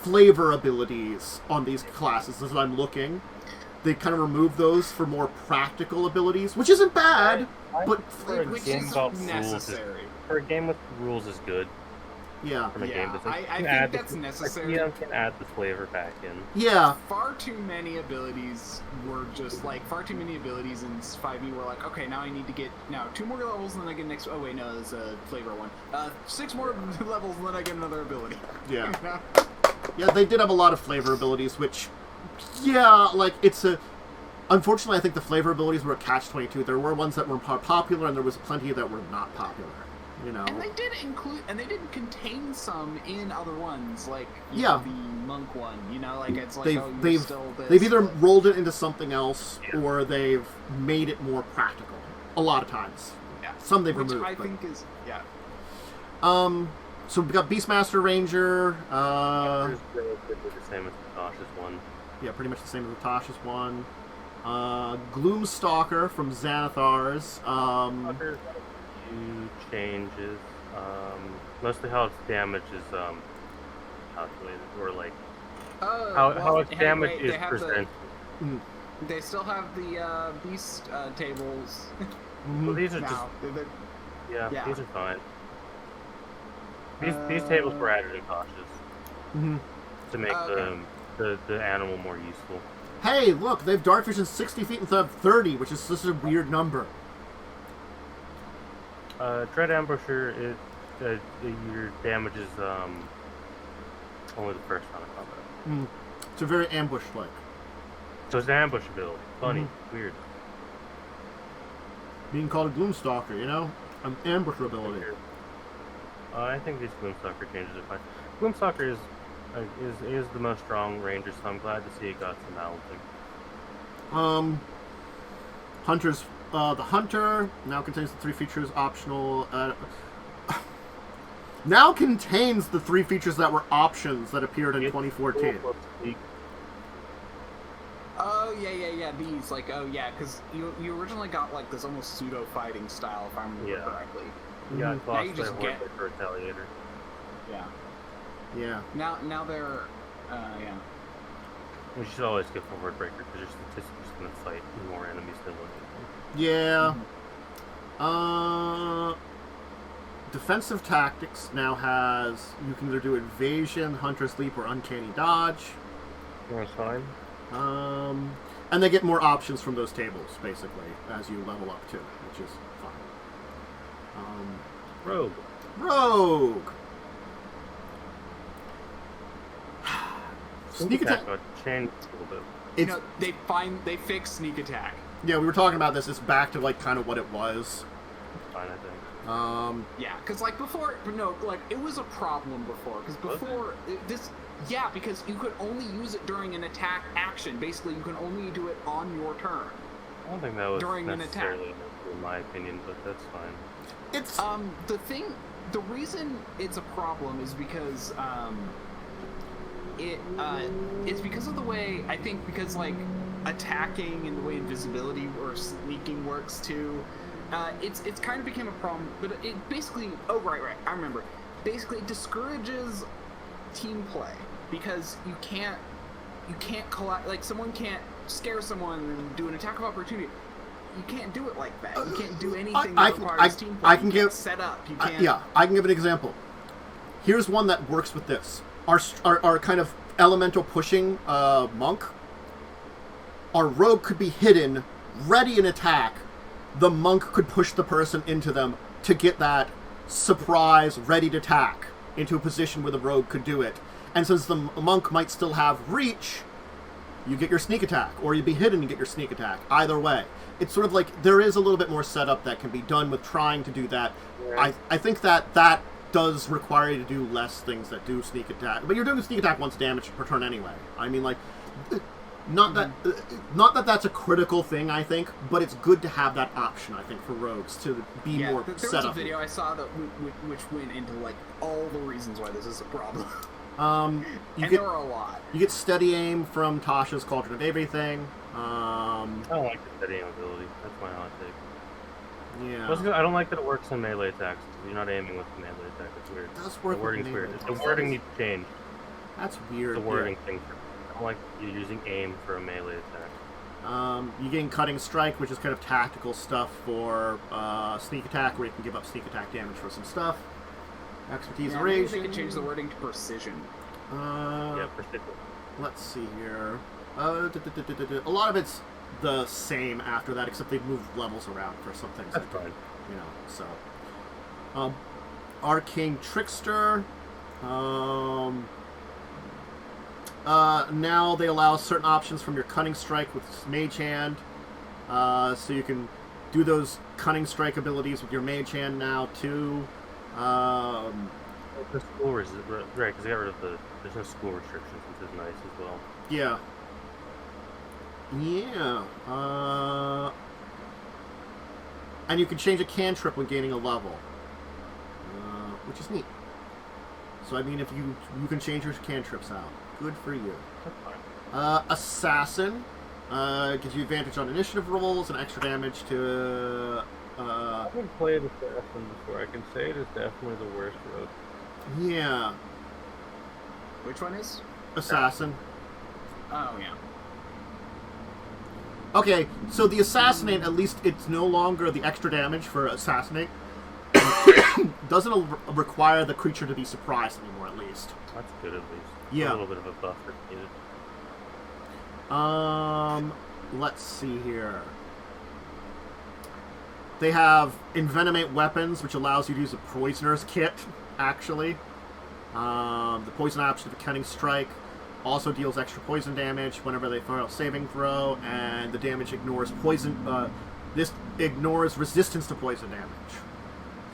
flavor abilities on these classes as I'm looking. They kind of remove those for more practical abilities, which isn't bad, but which is necessary. For a game with rules is good. Yeah. I think that's necessary. You can add the flavor back in. Yeah. Far too many abilities were just like far too many abilities in 5e were like, okay, now I need to get 2 more levels and then I get next. Oh wait, no, there's a flavor one. 6 more levels and then I get another ability. Yeah. Yeah, they did have a lot of flavor abilities, which, yeah, like it's a. Unfortunately, I think the flavor abilities were a catch-22. There were ones that were popular, and there was plenty that were not popular. You know. And they did contain some in other ones, like yeah, the monk one. You know, like it's like they've either rolled it into something else or they've made it more practical. A lot of times. Yeah. Some they've Which removed. I think is So we've got Beastmaster Ranger. It's relatively the same as Natasha's one. Yeah, pretty much the same as Natasha's one. Gloomstalker from Xanathar's. There's a few changes. Mostly how its damage is calculated, or like how its damage is presented. They still have the beast tables. Well, these are now. just these are fine. These tables were added in cautious to make the animal more useful. Hey, look, they have dark vision 60 feet instead of 30, which is just a weird number. Dread Ambusher is your damage is only the first round of combat. It's a very ambush-like. So it's an ambush build. Funny, weird. Being called a Gloomstalker, you know? An ambusher ability. I think these Gloomstalker changes are fine. Gloomstalker is the most strong ranger, so I'm glad to see it got some balancing. Hunters. The Hunter now contains the 3 features optional. Now contains the 3 features that were options that appeared in 2014. Oh yeah. These because you originally got like this almost pseudo fighting style, if I remember correctly. Yeah, now you just get for Retaliator. Yeah. Yeah. Now they're We should always get Forward Breaker because your statistics going to fight more enemies than one. Yeah. Defensive Tactics now has, you can either do Evasion, Hunter's Leap, or Uncanny Dodge. That's fine. And they get more options from those tables, basically, as you level up too, which is fine. Rogue! Sneak attack got changed a little bit. They fix sneak attack. Yeah, we were talking about this. It's back to like kind of what it was. Fine, I think. Yeah, because like before, it was a problem before. Because you could only use it during an attack action. Basically, you can only do it on your turn. I don't think that was during an attack. In my opinion, but that's fine. It's the reason it's a problem is because it's because of the way, I think, because like attacking and the way invisibility or sneaking works too. It's kind of became a problem, but it basically I remember. Basically, it discourages team play because you can't collect, like someone can't scare someone and do an attack of opportunity. You can't do it like that. You can't do anything that requires team play. I can give set up. You can't. I can give an example. Here's one that works with this. Our kind of elemental pushing monk. Our rogue could be hidden, ready in attack. The monk could push the person into them to get that surprise, ready to attack into a position where the rogue could do it. And since the monk might still have reach, you get your sneak attack, or you be hidden and get your sneak attack. Either way, it's sort of like there is a little bit more setup that can be done with trying to do that. Right. I think that does require you to do less things that do sneak attack, but you're doing sneak attack once damage per turn anyway. I mean, like, not that that's a critical thing, I think, but it's good to have that option, I think, for rogues to be more set up. There was a video I saw that which went into like all the reasons why this is a problem. There are a lot. You get steady aim from Tasha's Cauldron of Everything. I don't like the steady aim ability. That's my hot take. Yeah. I don't like that it works in melee attacks. You're not aiming with the melee attack. It's weird. It does work. The wording's weird. The wording needs to change. That's weird. The wording thing. I don't like you using aim for a melee attack. You gain Cutting Strike, which is kind of tactical stuff for sneak attack, where you can give up sneak attack damage for some stuff. Expertise maybe they could change the wording to precision. Precision. Let's see here. A lot of it's the same after that, except they've moved levels around for some things. That's fine. So. Arcane Trickster. Now they allow certain options from your Cunning Strike with Mage Hand. So you can do those Cunning Strike abilities with your Mage Hand now, too. The school right, because they got rid of there's no school restrictions, which is nice as well. Yeah. Yeah. And you can change a cantrip when gaining a level, which is neat. So I mean, if you can change your cantrips out, good for you. That's fine. Assassin gives you advantage on initiative rolls and extra damage to. I haven't played Assassin before. I can say it is definitely the worst rogue. Yeah. Which one is? Assassin. Oh, yeah. Okay, so the Assassinate, at least it's no longer the extra damage for Assassinate. Doesn't require the creature to be surprised anymore, at least. That's good, at least. Yeah. A little bit of a buffer needed. Let's see here. They have Envenomate Weapons, which allows you to use a Poisoner's Kit, actually. The poison option of a Cunning Strike also deals extra poison damage whenever they fail a saving throw, and the damage ignores poison. This ignores resistance to poison damage.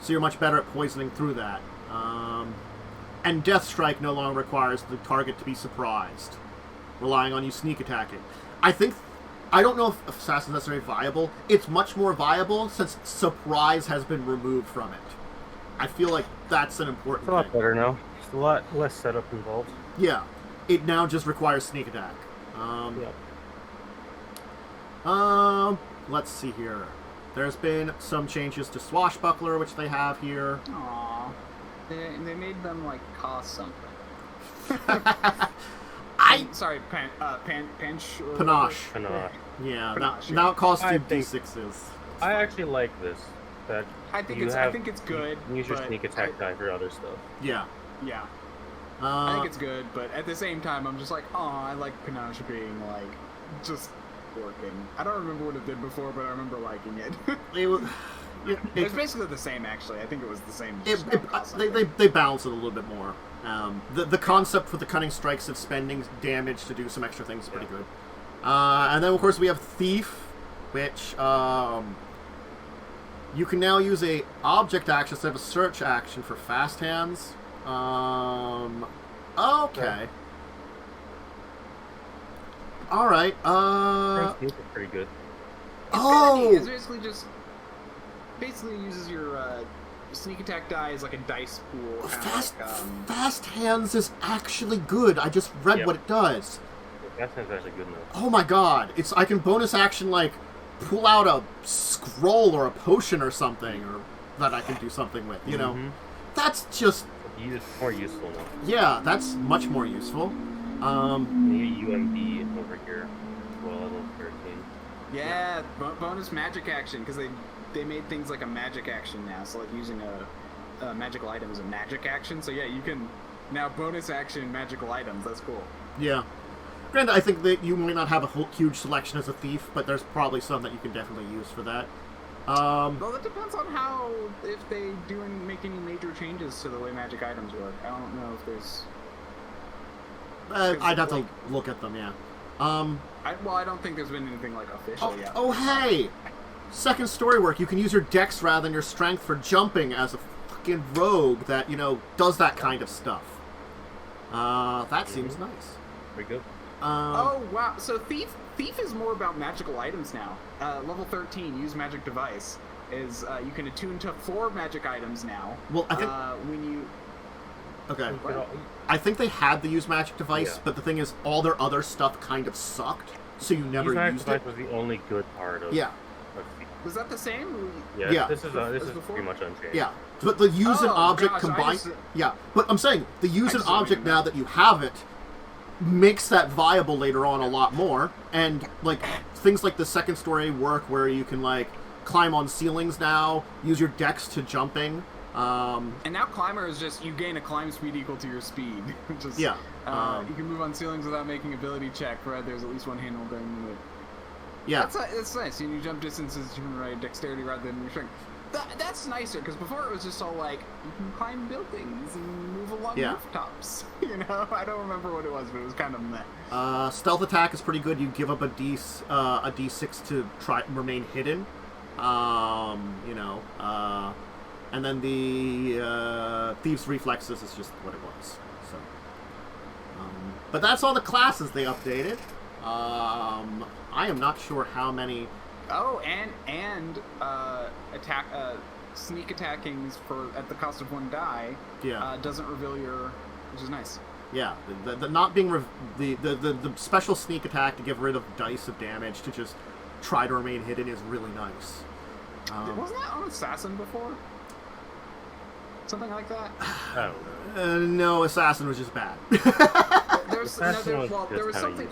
So you're much better at poisoning through that. And Death Strike no longer requires the target to be surprised, relying on you sneak attacking. I don't know if Assassin's necessarily viable. It's much more viable since surprise has been removed from it. I feel like that's an important thing. It's a lot better now. It's a lot less setup involved. Yeah. It now just requires sneak attack. Let's see here. There's been some changes to Swashbuckler, which they have here. Aww. They made them, like, cost something. Sorry, Panache. Panache. Yeah, Panache, now it costs I you think- D6s. I actually like this. That I think it's good. You use your but sneak attack die for other stuff. Yeah. Yeah. I think it's good, but at the same time, I'm just like, oh, I like Panache being, like, just working. I don't remember what it did before, but I remember liking it. It's basically the same, actually. I think it was the same. They balance it a little bit more. The concept for the Cunning Strikes of spending damage to do some extra things is pretty good. And then, of course, we have Thief, which you can now use a object action instead of a search action for fast hands. Okay. All right. Thief is pretty good. It's basically uses your sneak attack die as like a dice pool. Fast hands is actually good. I just read what it does. Fast hands is actually good enough. Oh my god! I can bonus action like pull out a scroll or a potion or something, or that I can do something with. You know, that's just more useful now. Yeah, that's much more useful. You get UMB over here as well, level 13. Yeah, bonus magic action, because they made things like a magic action now, so like using a magical item is a magic action, so yeah, you can now bonus action magical items. That's cool. Yeah. Granted, I think that you might not have a huge selection as a thief, but there's probably some that you can definitely use for that. Well, it depends on if they make any major changes to the way magic items work. I don't know if there's... I'd have to look at them, yeah. I don't think there's been anything like official yet. Oh, hey! Second story work. You can use your dex rather than your strength for jumping as a fucking rogue that, does that kind of stuff. That seems nice. Pretty good. Oh, wow. So Thief is more about magical items now. Level 13, use magic device, is you can attune to 4 magic items now. Well, I think... when you... Okay. What? I think they had the use magic device, but the thing is, all their other stuff kind of sucked, so you never used it. Use magic device was the only good part of... Yeah. Was that the same? Yeah. This is pretty much unchanged. Yeah. But the use and object combined... Yeah. But I'm saying, the use and object, now that you have it, makes that viable later on a lot more. And, like, things like the second story work where you can, like, climb on ceilings now, use your dex to jumping. And now Climber is just, you gain a climb speed equal to your speed. Just, yeah. You can move on ceilings without making ability check, right? There's at least one handle during the... Yeah. That's nice. You jump distances, you can ride dexterity rather than your strength. That's nicer, because before it was just all like, you can climb buildings and move along rooftops. I don't remember what it was, but it was kind of meh. Stealth attack is pretty good. You give up a D6 to try remain hidden. And then the Thieves' Reflexes is just what it was. So, but that's all the classes they updated. I am not sure how many. Oh, and attack sneak attackings at the cost of 1 die. Yeah. Doesn't reveal which is nice. Yeah, the not being the special sneak attack to get rid of dice of damage to just try to remain hidden is really nice. Wasn't that on Assassin before? Something like that? I don't know. No, Assassin was just bad. there was something.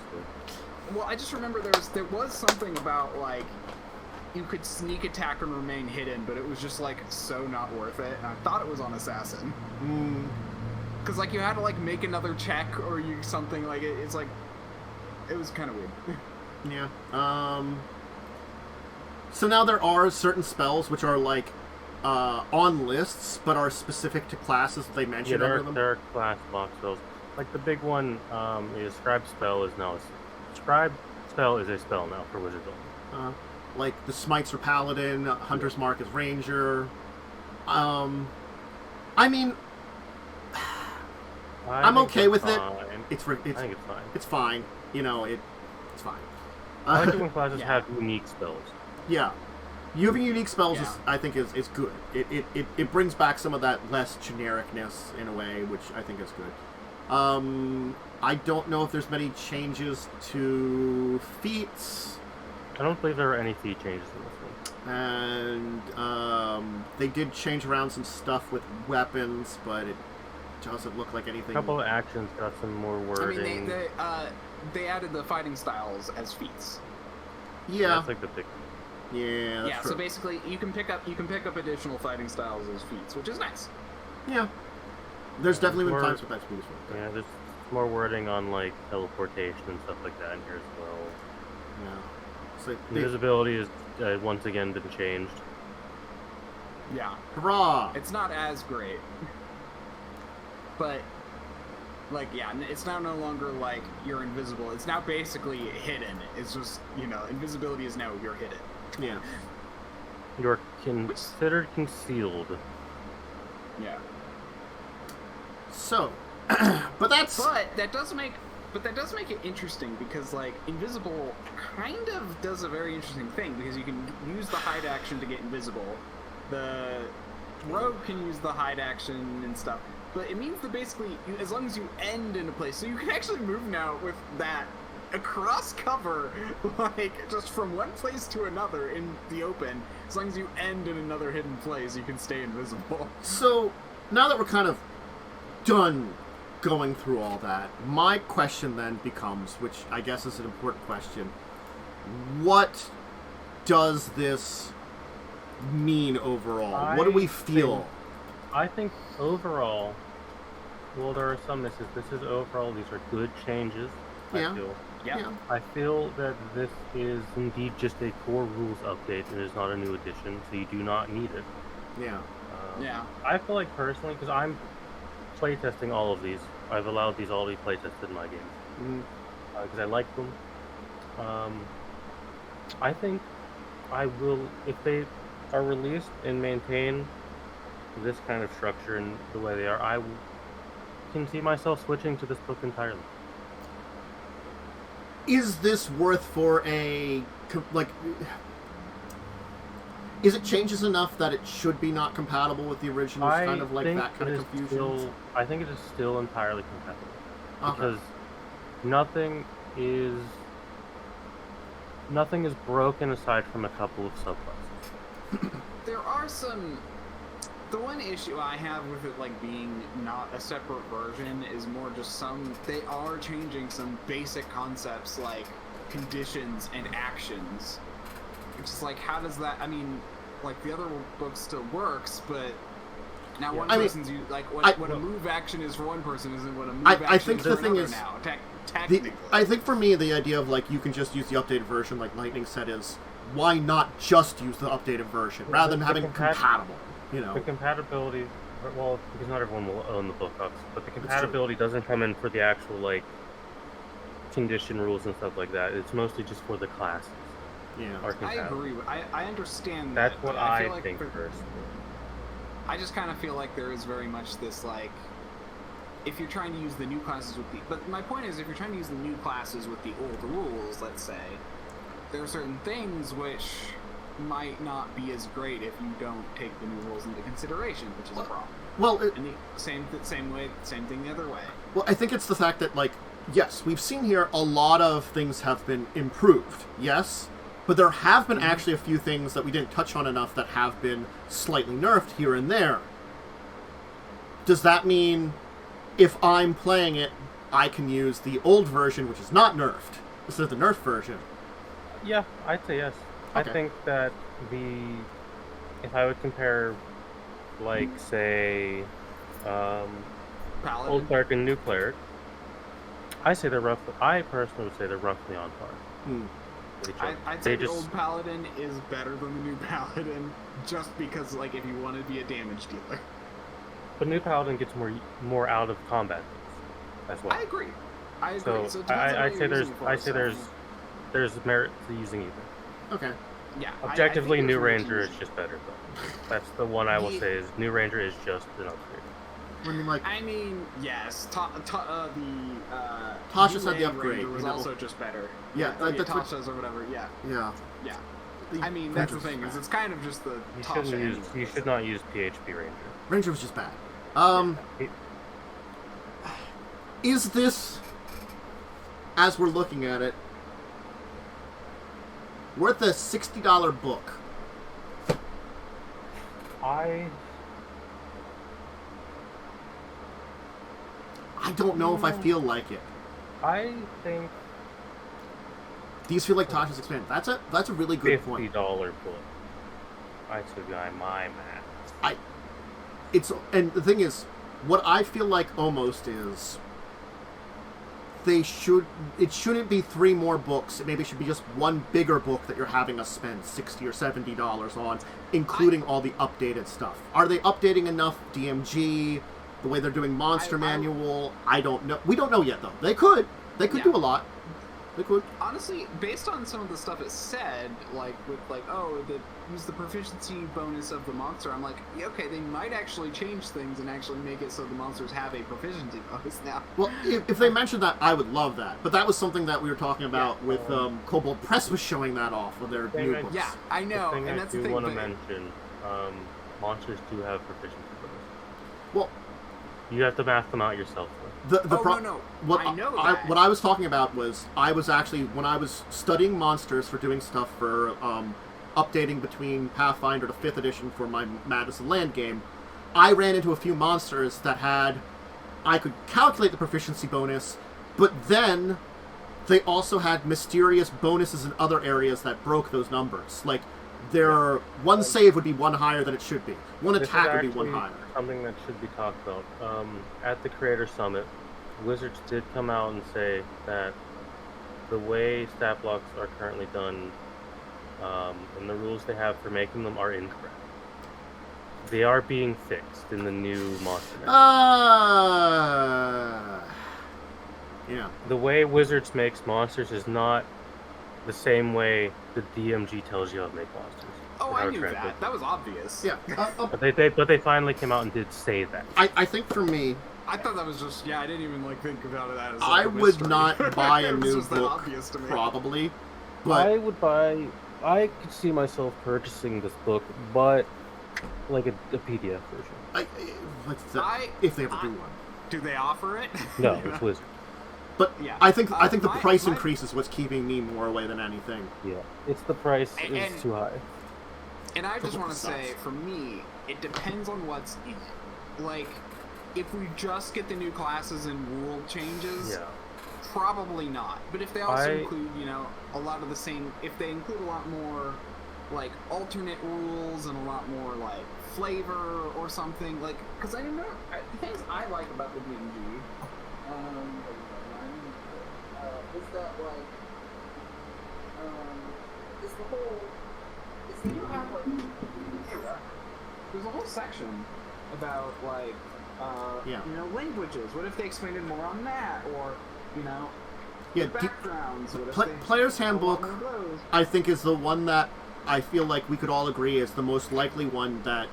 Well, I just remember there was something about like you could sneak attack and remain hidden, but it was just like so not worth it. And I thought it was on Assassin. Because like you had to like make another check or something like it's like it was kind of weird. Yeah. So now there are certain spells which are like on lists, but are specific to classes that they mentioned. Yeah, there are class lock spells. Like the big one is Scribe Spell is now Scribe Spell is a spell now for Wizards only. Like the Smites are Paladin, Hunter's Mark is Ranger. I mean, I'm okay with it. I think it's fine. It's fine. You know, it's fine. I like it when classes have unique spells. Yeah. You having unique spells I think is good. It brings back some of that less genericness in a way, which I think is good. I don't know if there's many changes to feats. I don't believe there are any feat changes in this one. And they did change around some stuff with weapons, but it doesn't look like anything. A couple of actions got some more wording. I mean, they added the fighting styles as feats. Yeah. That's like the big. Yeah. That's true. So basically, you can pick up additional fighting styles as feats, which is nice. Yeah. There's definitely been times with that's useful. Yeah, there's more wording on like teleportation and stuff like that in here as well. Yeah. So invisibility has once again been changed. Yeah. Hurrah! It's not as great, but like it's now no longer like you're invisible. It's now basically hidden. It's just invisibility is now you're hidden. Yeah. You're considered concealed. Yeah. So, but that does make it interesting because like invisible kind of does a very interesting thing because you can use the hide action to get invisible. The rogue can use the hide action and stuff, but it means that basically as long as you end in a place, so you can actually move now with that across cover, like just from one place to another in the open. As long as you end in another hidden place, you can stay invisible. So now that we're kind of done going through all that, my question then becomes, which I guess is an important question, what does this mean overall? What do we feel? I think overall, well, there are some misses. This is overall, these are good changes. Yeah. I feel. Yeah. I feel that this is indeed just a core rules update and is not a new addition, so you do not need it. Yeah. Yeah. I feel like personally, because I'm playtesting all of these, I've allowed these all to be playtested in my games because I like them. I think I will, if they are released and maintain this kind of structure and the way they are, I can see myself switching to this book entirely. Is this worth for a, like, is it changes enough that it should be not compatible with the original? Kind of like that kind of confusion? I think it is still entirely compatible. Okay. Because nothing is broken aside from a couple of subclasses. There are some. The one issue I have with it, like being not a separate version, is more just they are changing some basic concepts like conditions and actions. It's just like, how does that? I mean, like the other book still works, but now one person's like what a move action is for one person isn't what a move action is for another now. Technically, I think for me the idea of like you can just use the updated version, like Lightning said, is why not just use the updated version rather than having compatible. The compatibility, well, because not everyone will own the book ups, but the compatibility doesn't come in for the actual like condition rules and stuff like that. It's mostly just for the classes. Yeah, I agree. I understand That's that. what I think personally. I just kind of feel like there is very much this, like, if you're trying to use the new classes with the... But my point is, if you're trying to use the new classes with the old rules, let's say, there are certain things which might not be as great if you don't take the new rules into consideration, which is a problem. Well, same thing the other way. Well, I think it's the fact that, like, yes, we've seen here a lot of things have been improved, yes, but there have been actually a few things that we didn't touch on enough that have been slightly nerfed here and there. Does that mean if I'm playing it, I can use the old version, which is not nerfed, instead of the nerfed version? Yeah, I'd say yes. Okay. I think that if I would compare, like, say, old cleric and new cleric, I personally would say they're roughly on par. I'd say the old paladin is better than the new paladin, just because, like, if you want to be a damage dealer. But new paladin gets more out of combat as well. I agree. So I'd say there's merit to using either. Okay. Yeah. Objectively, New Ranger is just better, though. That's the one I will say is New Ranger is just an upgrade. I mean, yes. Tasha said the upgrade was also just better. Yeah, Tasha's or whatever. Yeah. Yeah. Yeah. I mean, that's the thing. Is it's kind of just the You should not use PHP Ranger. Ranger was just bad. Is this, as we're looking at it, worth a $60 book? I don't know if I feel like it. I think These feel like Tasha's expanded. That's a really good point. $50 book. I should be on my math. And the thing is, what I feel like almost is it shouldn't be 3 more books. It maybe should be just one bigger book that you're having us spend $60 or $70 on, including all the updated stuff. Are they updating enough DMG, the way they're doing Monster Manual? I don't know. We don't know yet, though. They could do a lot. They could. Honestly, based on some of the stuff it said, like, with, like, use the proficiency bonus of the monster, I'm like, yeah, okay, they might actually change things and actually make it so the monsters have a proficiency bonus now. Well, if they mentioned that, I would love that. But that was something that we were talking about with Kobold Press was showing that off with their new books. Yeah, I know, and that's the thing. I do want to mention, monsters do have proficiency bonus. Well, you have to math them out yourself. No. I know that. What I was talking about was, I was actually, when I was studying monsters for doing stuff for updating between Pathfinder to 5th edition for my Madness and Land game, I ran into a few monsters that I could calculate the proficiency bonus, but then they also had mysterious bonuses in other areas that broke those numbers. Like, one save would be 1 higher than it should be. One attack would be 1 higher. Something that should be talked about. At the Creator Summit, Wizards did come out and say that the way stat blocks are currently done and the rules they have for making them are incorrect. They are being fixed in the new monster map. Yeah. The way Wizards makes monsters is not the same way the DMG tells you how to make monsters. Oh, I knew that. That was obvious. Yeah. But they finally came out and did say that. I think for me, I thought that was just, I didn't even think about it as I would not buy a new book, probably. But I could see myself purchasing this book, but like a PDF version. If they ever do one. Do they offer it? No, it's Wizards. But yeah. I think the price increase is what's keeping me more away than anything. Yeah, it's the price is too high. And I just want to say, for me, it depends on what's in it. Like, if we just get the new classes and rule changes, probably not. But if they also include, a lot of the same, if they include a lot more, like, alternate rules and a lot more, like, flavor or something, like, because I know, the things I like about the DnD, is that, like, you have, like, there's a whole section about, like, languages. What if they expanded more on that? Or, backgrounds. Player's Handbook, I think, is the one that I feel like we could all agree is the most likely one that,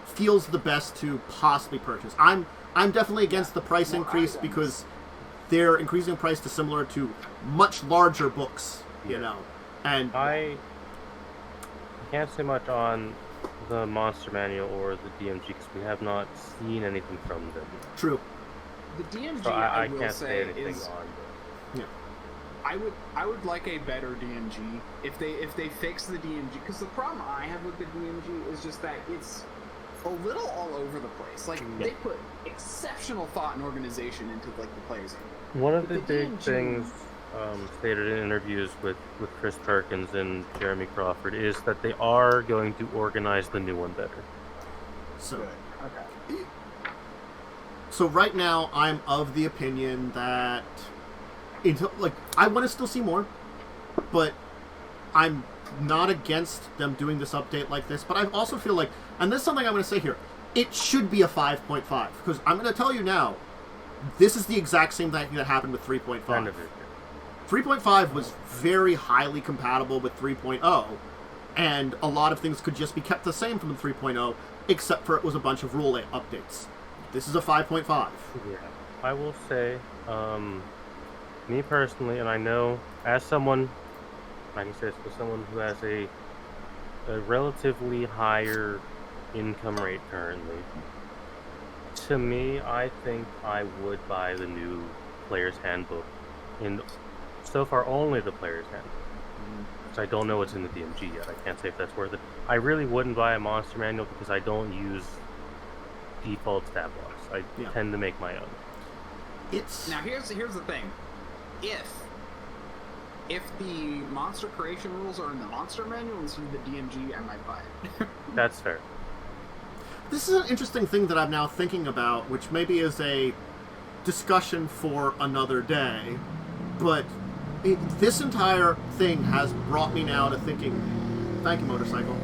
feels the best to possibly purchase. I'm definitely against the price increase because they're increasing the price to similar to much larger books, you know. And I can't say much on the Monster Manual or the DMG because we have not seen anything from them. True. The DMG, So I will can't say, say anything is... on. I would like a better DMG if they fix the DMG, because the problem I have with the DMG is just that it's a little all over the place. Like they put exceptional thought and organization into like the players. One of the big DMG... things stated in interviews with Chris Perkins and Jeremy Crawford is that they are going to organize the new one better. So, okay. So right now, I'm of the opinion that I want to still see more, but I'm not against them doing this update like this. But I also feel like, and this is something I'm going to say here, it should be a 5.5 because I'm going to tell you now, this is the exact same thing that happened with 3.5. 3.5 was very highly compatible with 3.0, and a lot of things could just be kept the same from the 3.0, except for it was a bunch of rule updates. This is a 5.5. Yeah, I will say, me personally, and I know as someone, I can say this for someone who has a relatively higher income rate currently, to me, I think I would buy the new Player's Handbook in so far only the Player's Handbook. So I don't know what's in the DMG yet. I can't say if that's worth it. I really wouldn't buy a Monster Manual because I don't use default stat blocks. I tend to make my own. Now here's the thing. If the monster creation rules are in the Monster Manual instead of the DMG, I might buy it. That's fair. This is an interesting thing that I'm now thinking about, which maybe is a discussion for another day, but this entire thing has brought me now to thinking, thank you, Motorcycle,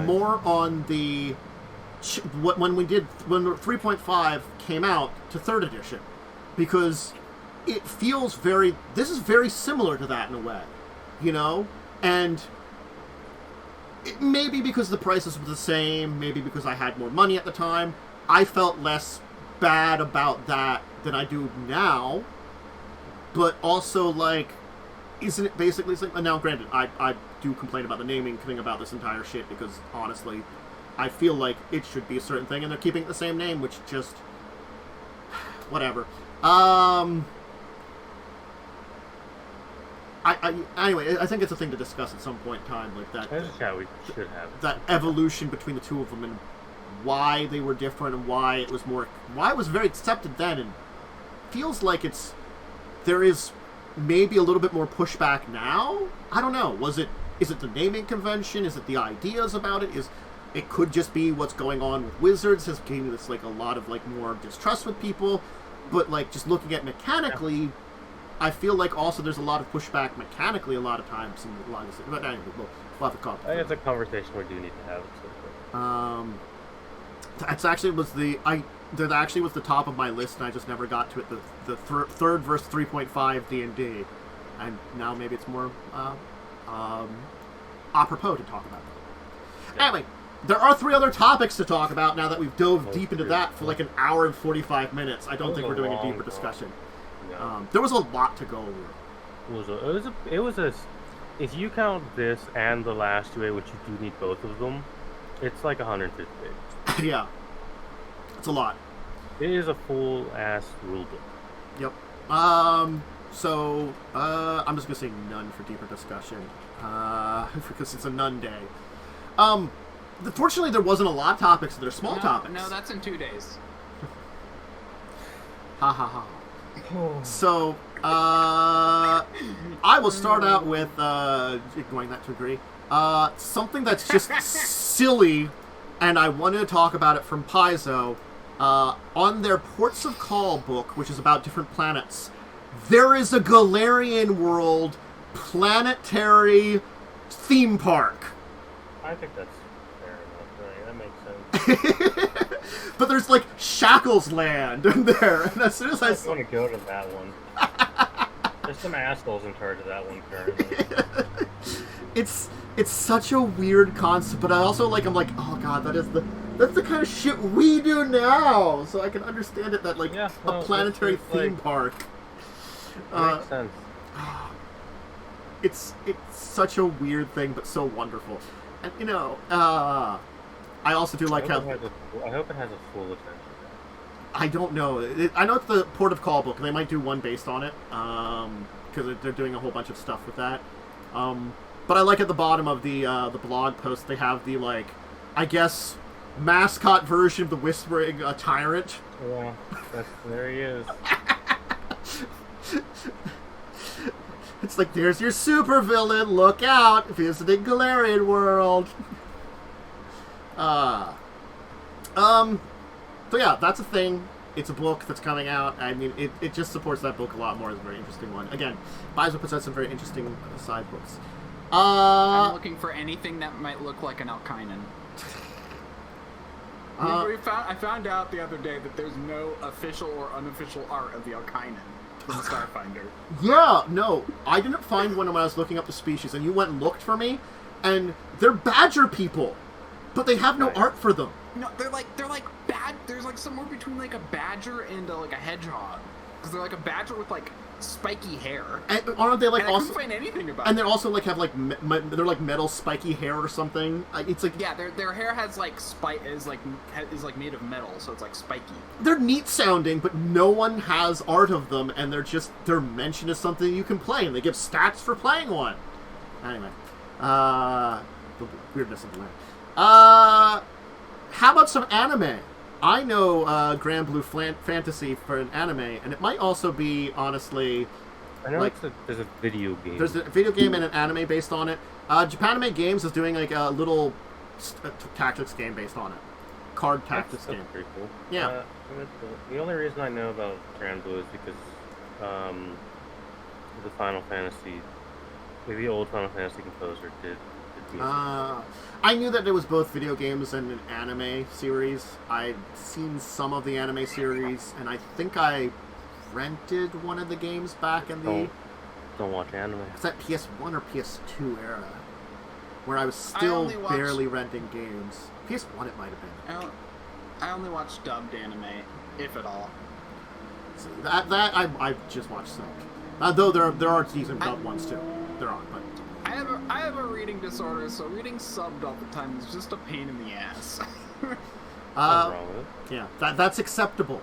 more on the, when 3.5 came out to 3rd edition, because it feels this is very similar to that in a way, you know? And maybe because the prices were the same, maybe because I had more money at the time, I felt less bad about that than I do now. But also, like, isn't it basically... Now, granted, I do complain about the naming thing about this entire shit because, honestly, I feel like it should be a certain thing, and they're keeping the same name, which just... whatever. Anyway, I think it's a thing to discuss at some point in time, like that. Yeah, we should have that evolution between the two of them and why they were different and why it was very accepted then, and feels like there is maybe a little bit more pushback now. I don't know. Is it the naming convention? Is it the ideas about it? It could just be what's going on with Wizards has gained this like a lot of like more distrust with people, but like just looking at mechanically, I feel like also there's a lot of pushback mechanically a lot of times in a lot of this. But anyway, we'll have a conversation. I think it's a conversation we do need to have. That actually was the top of my list, and I just never got to it. The third verse 3.5 D&D, and now maybe it's more apropos to talk about that. Yeah. Anyway, there are 3 other topics to talk about now that we've dove deep into that for like an hour and 45 minutes. I don't think we're doing a deeper discussion. No. There was a lot to go over. It was a. If you count this and the last 2A, which you do need both of them, it's like 150 pages. Yeah, it's a lot. It is a full-ass rulebook. Yep. So, I'm just gonna say none for deeper discussion, because it's a none day. Fortunately, there wasn't a lot of topics. They're small topics. No, that's in 2 days. Ha ha ha. So, I will start out with, going that to agree, something that's just silly, and I wanted to talk about it from Paizo. On their Ports of Call book, which is about different planets, there is a Golarion World planetary theme park. I think that's fair enough, right? That makes sense. But there's like Shackles Land in there, and as soon as I want to go to that one, there's some assholes in charge of that one currently. it's such a weird concept, but I also I'm like, oh god, that's the kind of shit we do now. So I can understand it that a planetary theme park. Makes sense. It's such a weird thing, but so wonderful. And I also do like how I hope it has a full attention. I don't know. I know it's the Port of Call book. They might do one based on it, because they're doing a whole bunch of stuff with that. But I like at the bottom of the blog post they have the I guess mascot version of the Whispering Tyrant. Yeah, there he is. It's like, there's your supervillain. Look out, visiting Golarion World. So yeah, that's a thing. It's a book that's coming out. I mean, it just supports that book a lot more. It's a very interesting one. Again, Bizo puts out some very interesting side books. I'm looking for anything that might look like an Alkainen. I found out the other day that there's no official or unofficial art of the Alkainen from Starfinder. Yeah, no, I didn't find one when I was looking up the species, and you went and looked for me, and they're badger people, but they have no art for them. No, they're like bad. There's somewhere between a badger and a hedgehog, because they're a badger with spiky hair. And aren't they and I also? couldn't find anything about. And they're also have they're metal spiky hair or something. It's yeah, their hair has is made of metal, so it's spiky. They're neat sounding, but no one has art of them, and they're mentioned as something you can play, and they give stats for playing one. Anyway, the weirdness of the land. How about some anime? I know Granblue Fantasy for an anime, and it might also be, honestly... I know there's a video game. There's a video game and an anime based on it. Japanime Games is doing a little tactics game based on it. Card tactics game. That's pretty cool. Yeah. The only reason I know about Granblue is because the Final Fantasy... the old Final Fantasy composer did I knew that there was both video games and an anime series. I'd seen some of the anime series, and I think I rented one of the games back in the... Don't watch anime. It's that PS1 or PS2 era, where I was still barely renting games. PS1 it might have been. I only watched dubbed anime, if at all. So I just watched some. Though there are decent dubbed ones too. There are, but... I have a reading disorder, so reading subbed all the time is just a pain in the ass. Yeah, that's acceptable.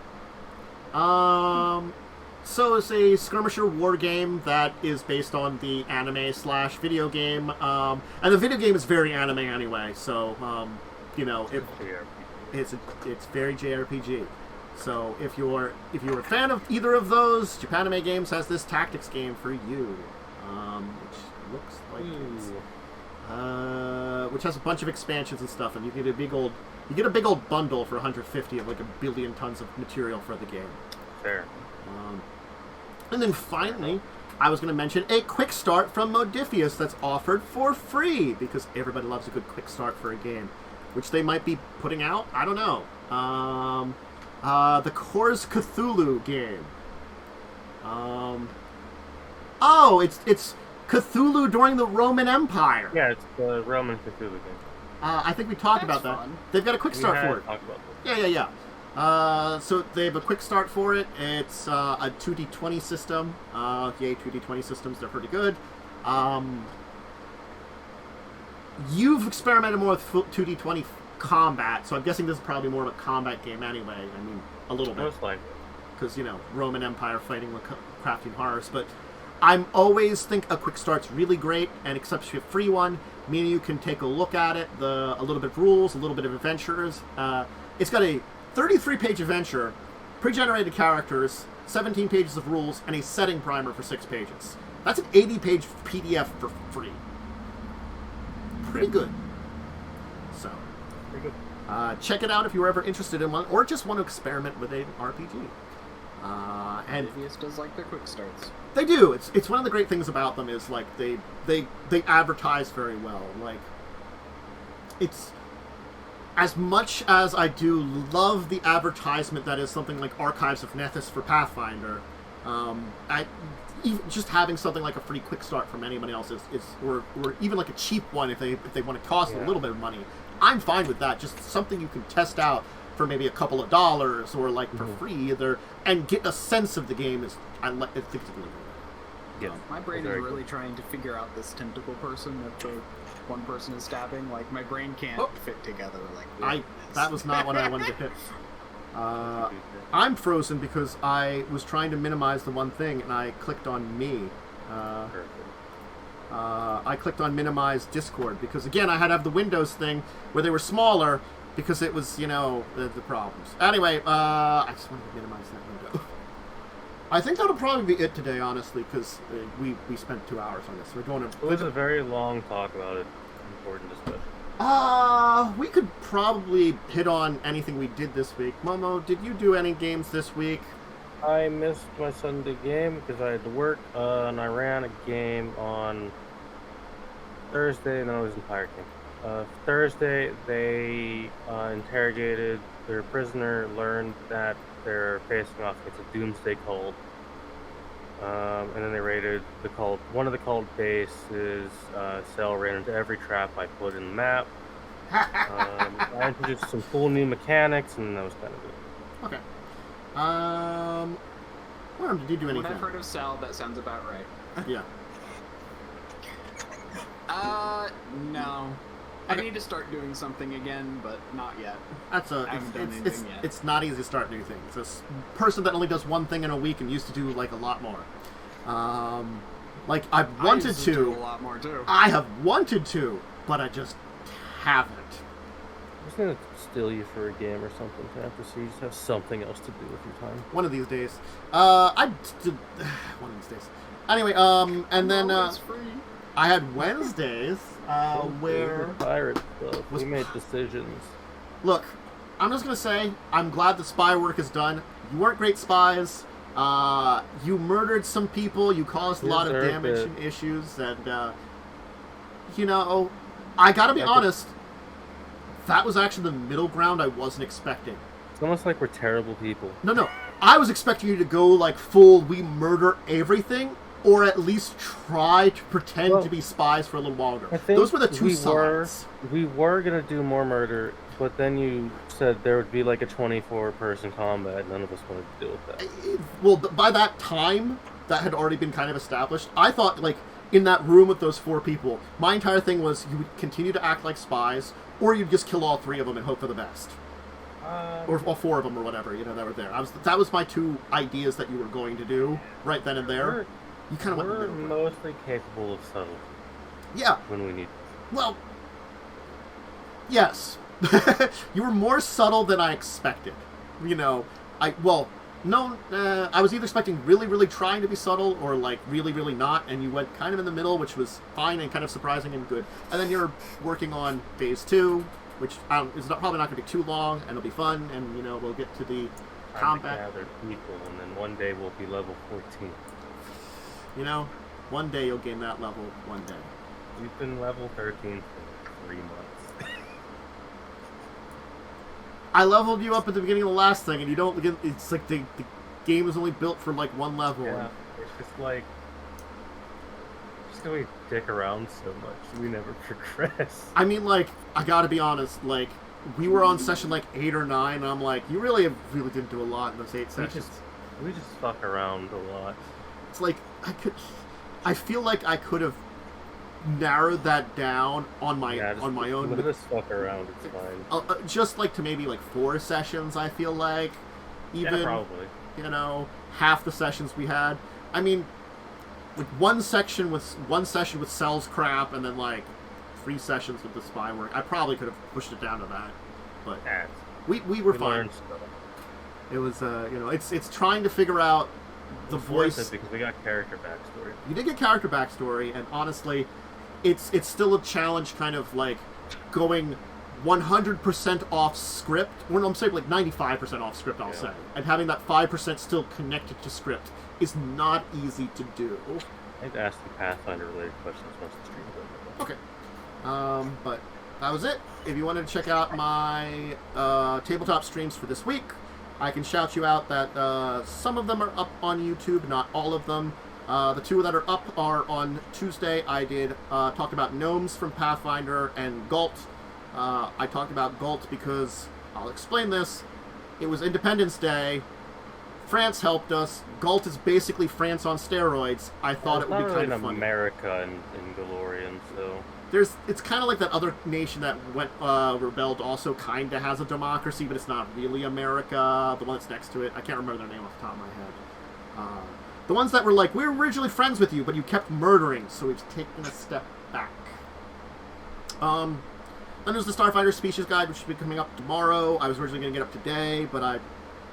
So it's a skirmisher war game that is based on the anime/video game, and the video game is very anime anyway. So it's very JRPG. So if you're a fan of either of those, Japanime Games has this tactics game for you, which looks like which has a bunch of expansions and stuff, and you get a big old bundle for 150 of a billion tons of material for the game. Fair. And then finally, I was going to mention a Quickstart from Modifius that's offered for free, because everybody loves a good Quickstart for a game, which they might be putting out. I don't know. The Cohors Cthulhu game. It's Cthulhu during the Roman Empire. Yeah, it's the Roman Cthulhu game. I think we talked about that. Fun. They've got a Quickstart for it. Talked about this. Yeah. So they have a Quickstart for it. It's a 2d20 system. Yay, 2d20 systems. They're pretty good. You've experimented more with 2d20 combat, so I'm guessing this is probably more of a combat game anyway. I mean, a little bit. Most likely. Because, Roman Empire fighting with crafting horrors. But I'm always think a Quickstart's really great, and except for a free one, me and you can take a look at it, a little bit of rules, a little bit of adventures. It's got a 33-page adventure, pre-generated characters, 17 pages of rules, and a setting primer for 6 pages. That's an 80-page PDF for free. Pretty good. So, Pretty good. check it out if you're ever interested in one, or just want to experiment with an RPG. And Modifius does like their quick starts. they do. It's one of the great things about them is they advertise very well. It's as much as I do love the advertisement that is something like Archives of Nethys for Pathfinder. even just having something like a free Quickstart from anybody else or even like a cheap one if they want to cost a little bit of money. I'm fine with that. Just something you can test out for maybe a couple of dollars or like for free either, and get a sense of the game. I think it's really good. Yeah. My brain is really trying to figure out this tentacle person that the one person is stabbing. Like, my brain can't fit together. Like, that was not what I wanted to hit. I'm frozen because I was trying to minimize the one thing and I clicked on me. I clicked on minimize Discord because, again, I had to have the Windows thing where they were smaller because it was, the problems. Anyway, I just wanted to minimize that window. I think that'll probably be it today, honestly, because we spent 2 hours on this. We're going to... It was a very long talk about it. Important discussion. We could probably hit on anything we did this week. Momo, did you do any games this week? I missed my Sunday game because I had to work, and I ran a game on Thursday, and then I was in Pirate King. Thursday, they interrogated their prisoner, learned that they're facing off against a doomsday cult, and then they raided the cult. One of the cult bases, Cell ran into every trap I put in the map. I introduced some cool new mechanics, and that was kind of it. Okay. Worm, did you do anything? When I've heard of Cell, that sounds about right. Yeah. No. I need to start doing something again, but not yet. I haven't done anything yet. It's not easy to start new things. This person that only does one thing in a week and used to do like a lot more. Like I've wanted to do a lot more too. I have wanted to, but I just haven't. I'm just gonna steal you for a game or something after so you just have something else to do with your time. One of these days. One of these days. Anyway, and then it's free. I had Wednesdays where pirate stuff. We made decisions. Look, I'm just gonna say I'm glad the spy work is done. You weren't great spies. You murdered some people. You caused a lot of damage and issues, and I gotta be honest. That was actually the middle ground I wasn't expecting. It's almost like we're terrible people. No. I was expecting you to go like full. We murder everything. Or at least try to pretend to be spies for a little longer. Those were the two sides. We were going to do more murder, but then you said there would be like a 24-person combat. None of us wanted to deal with that. Well, by that time, that had already been kind of established. I thought, like, in that room with those 4 people, my entire thing was you would continue to act like spies, or you'd just kill all 3 of them and hope for the best. Or all 4 of them or whatever, that were there. That was my 2 ideas that you were going to do right then and there. You kind of we're mostly capable of subtlety. Yeah. When we need. Well, yes. You were more subtle than I expected. I was either expecting really, really trying to be subtle or like really, really not, and you went kind of in the middle, which was fine and kind of surprising and good. And then you're working on phase 2, which is probably not going to be too long, and it'll be fun, and we'll get to the combat. Gather people, and then one day we'll be level 14. One day you'll gain that level. One day. We've been level 13 for 3 months. I leveled you up at the beginning of the last thing, and you don't get. It's like the game is only built for like one level. Yeah, it's just like we dick around so much, we never progress. I mean, like, I gotta be honest. Like, we were on session like 8 or 9, and I'm like, you really didn't do a lot in those 8 sessions. We just fuck around a lot. It's like I feel like I could have narrowed that down on my own. Let us fuck around. It's fine. Just like to maybe like 4 sessions. I feel like even probably half the sessions we had. I mean, like one session with Cell's crap, and then like 3 sessions with the spy work. I probably could have pushed it down to that, but we were fine. It was it's trying to figure out the voice because we got character backstory. You did get character backstory, and honestly, it's still a challenge, kind of like going 100% off script. Well, I'm saying like 95% off script. I'll say, and having that 5% still connected to script is not easy to do. I'd ask the Pathfinder related questions once the stream goes. Okay, but that was it. If you wanted to check out my tabletop streams for this week, I can shout you out that some of them are up on YouTube, not all of them. The two that are up are on Tuesday. I did talk about gnomes from Pathfinder and Galt. I talked about Galt because, I'll explain this, it was Independence Day. France helped us. Galt is basically France on steroids. I thought it would be kind of funny. America in Golarion, so... It's kind of like that other nation that went rebelled also kind of has a democracy, but it's not really America. The one that's next to it, I can't remember their name off the top of my head. The ones that were like, we were originally friends with you, but you kept murdering, so we've taken a step back. Then there's the Starfighter Species Guide, which should be coming up tomorrow. I was originally going to get up today, but I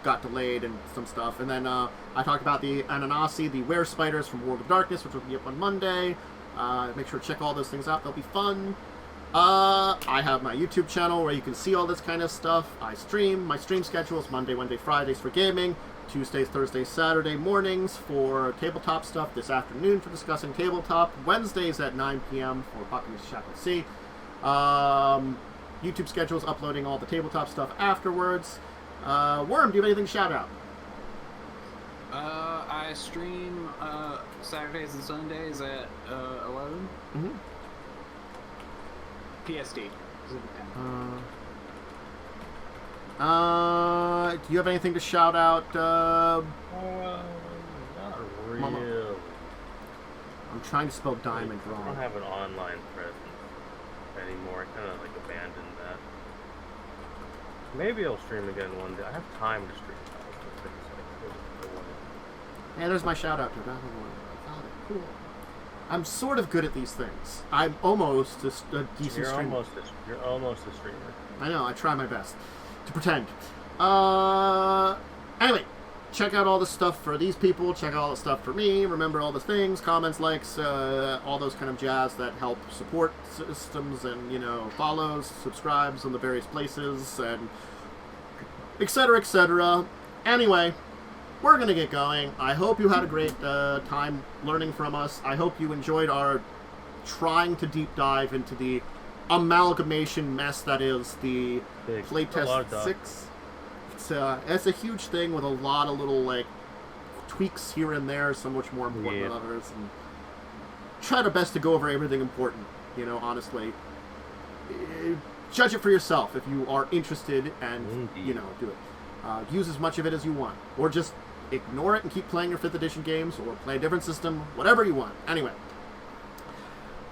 got delayed and some stuff. And then I talked about the Ananasi, the Were Spiders from World of Darkness, which will be up on Monday. Make sure to check all those things out. They'll be fun. I have my YouTube channel where you can see all this kind of stuff. I stream. My stream schedule is Monday, Wednesday, Fridays for gaming. Tuesdays, Thursdays, Saturday mornings for tabletop stuff. This afternoon for Discussing Tabletop. Wednesdays at 9 p.m. for Populous Chapel C. YouTube schedules uploading all the tabletop stuff afterwards. Worm, do you have anything to shout out? I stream Saturdays and Sundays at 11. Mm-hmm. PSD. Do you have anything to shout out? not really. Momo. I'm trying to spell diamond I wrong. don't have an online presence anymore. I kind of like abandoned that. Maybe I'll stream again one day. I have time to stream. Yeah, there's my shout out to that one. Cool. I'm sort of good at these things. I'm almost a decent streamer. You're almost a streamer. I know, I try my best to pretend. Anyway, check out all the stuff for these people, check out all the stuff for me, remember all the things, comments, likes, all those kind of jazz that help support systems and, follows, subscribes on the various places, and etc., etc. Anyway, we're going to get going. I hope you had a great time learning from us. I hope you enjoyed our trying to deep dive into the amalgamation mess that is the Playtest 6. It's a huge thing with a lot of little tweaks here and there, some much more important than others. And try the best to go over everything important, honestly. Judge it for yourself if you are interested and, do it. Use as much of it as you want. Or just ignore it and keep playing your 5th edition games, or play a different system, whatever you want. Anyway.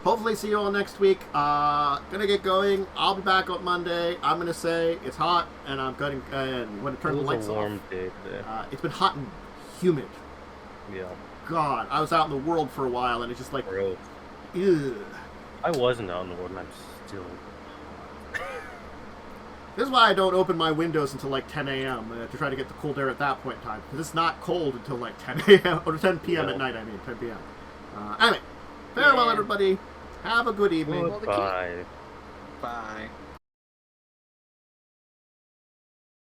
Hopefully see you all next week. Gonna get going. I'll be back on Monday. I'm gonna say it's hot, and I'm going to turn the lights off. It was a warm day today. It's been hot and humid. Yeah. God, I was out in the world for a while, and it's just like, gross. Ew. I wasn't out in the world, and I'm still. This is why I don't open my windows until 10 a.m. To try to get the cold air at that point in time, because it's not cold until 10 a.m. or 10 p.m. at night. 10 p.m. Anyway, farewell, everybody. Have a good evening. Goodbye. Bye.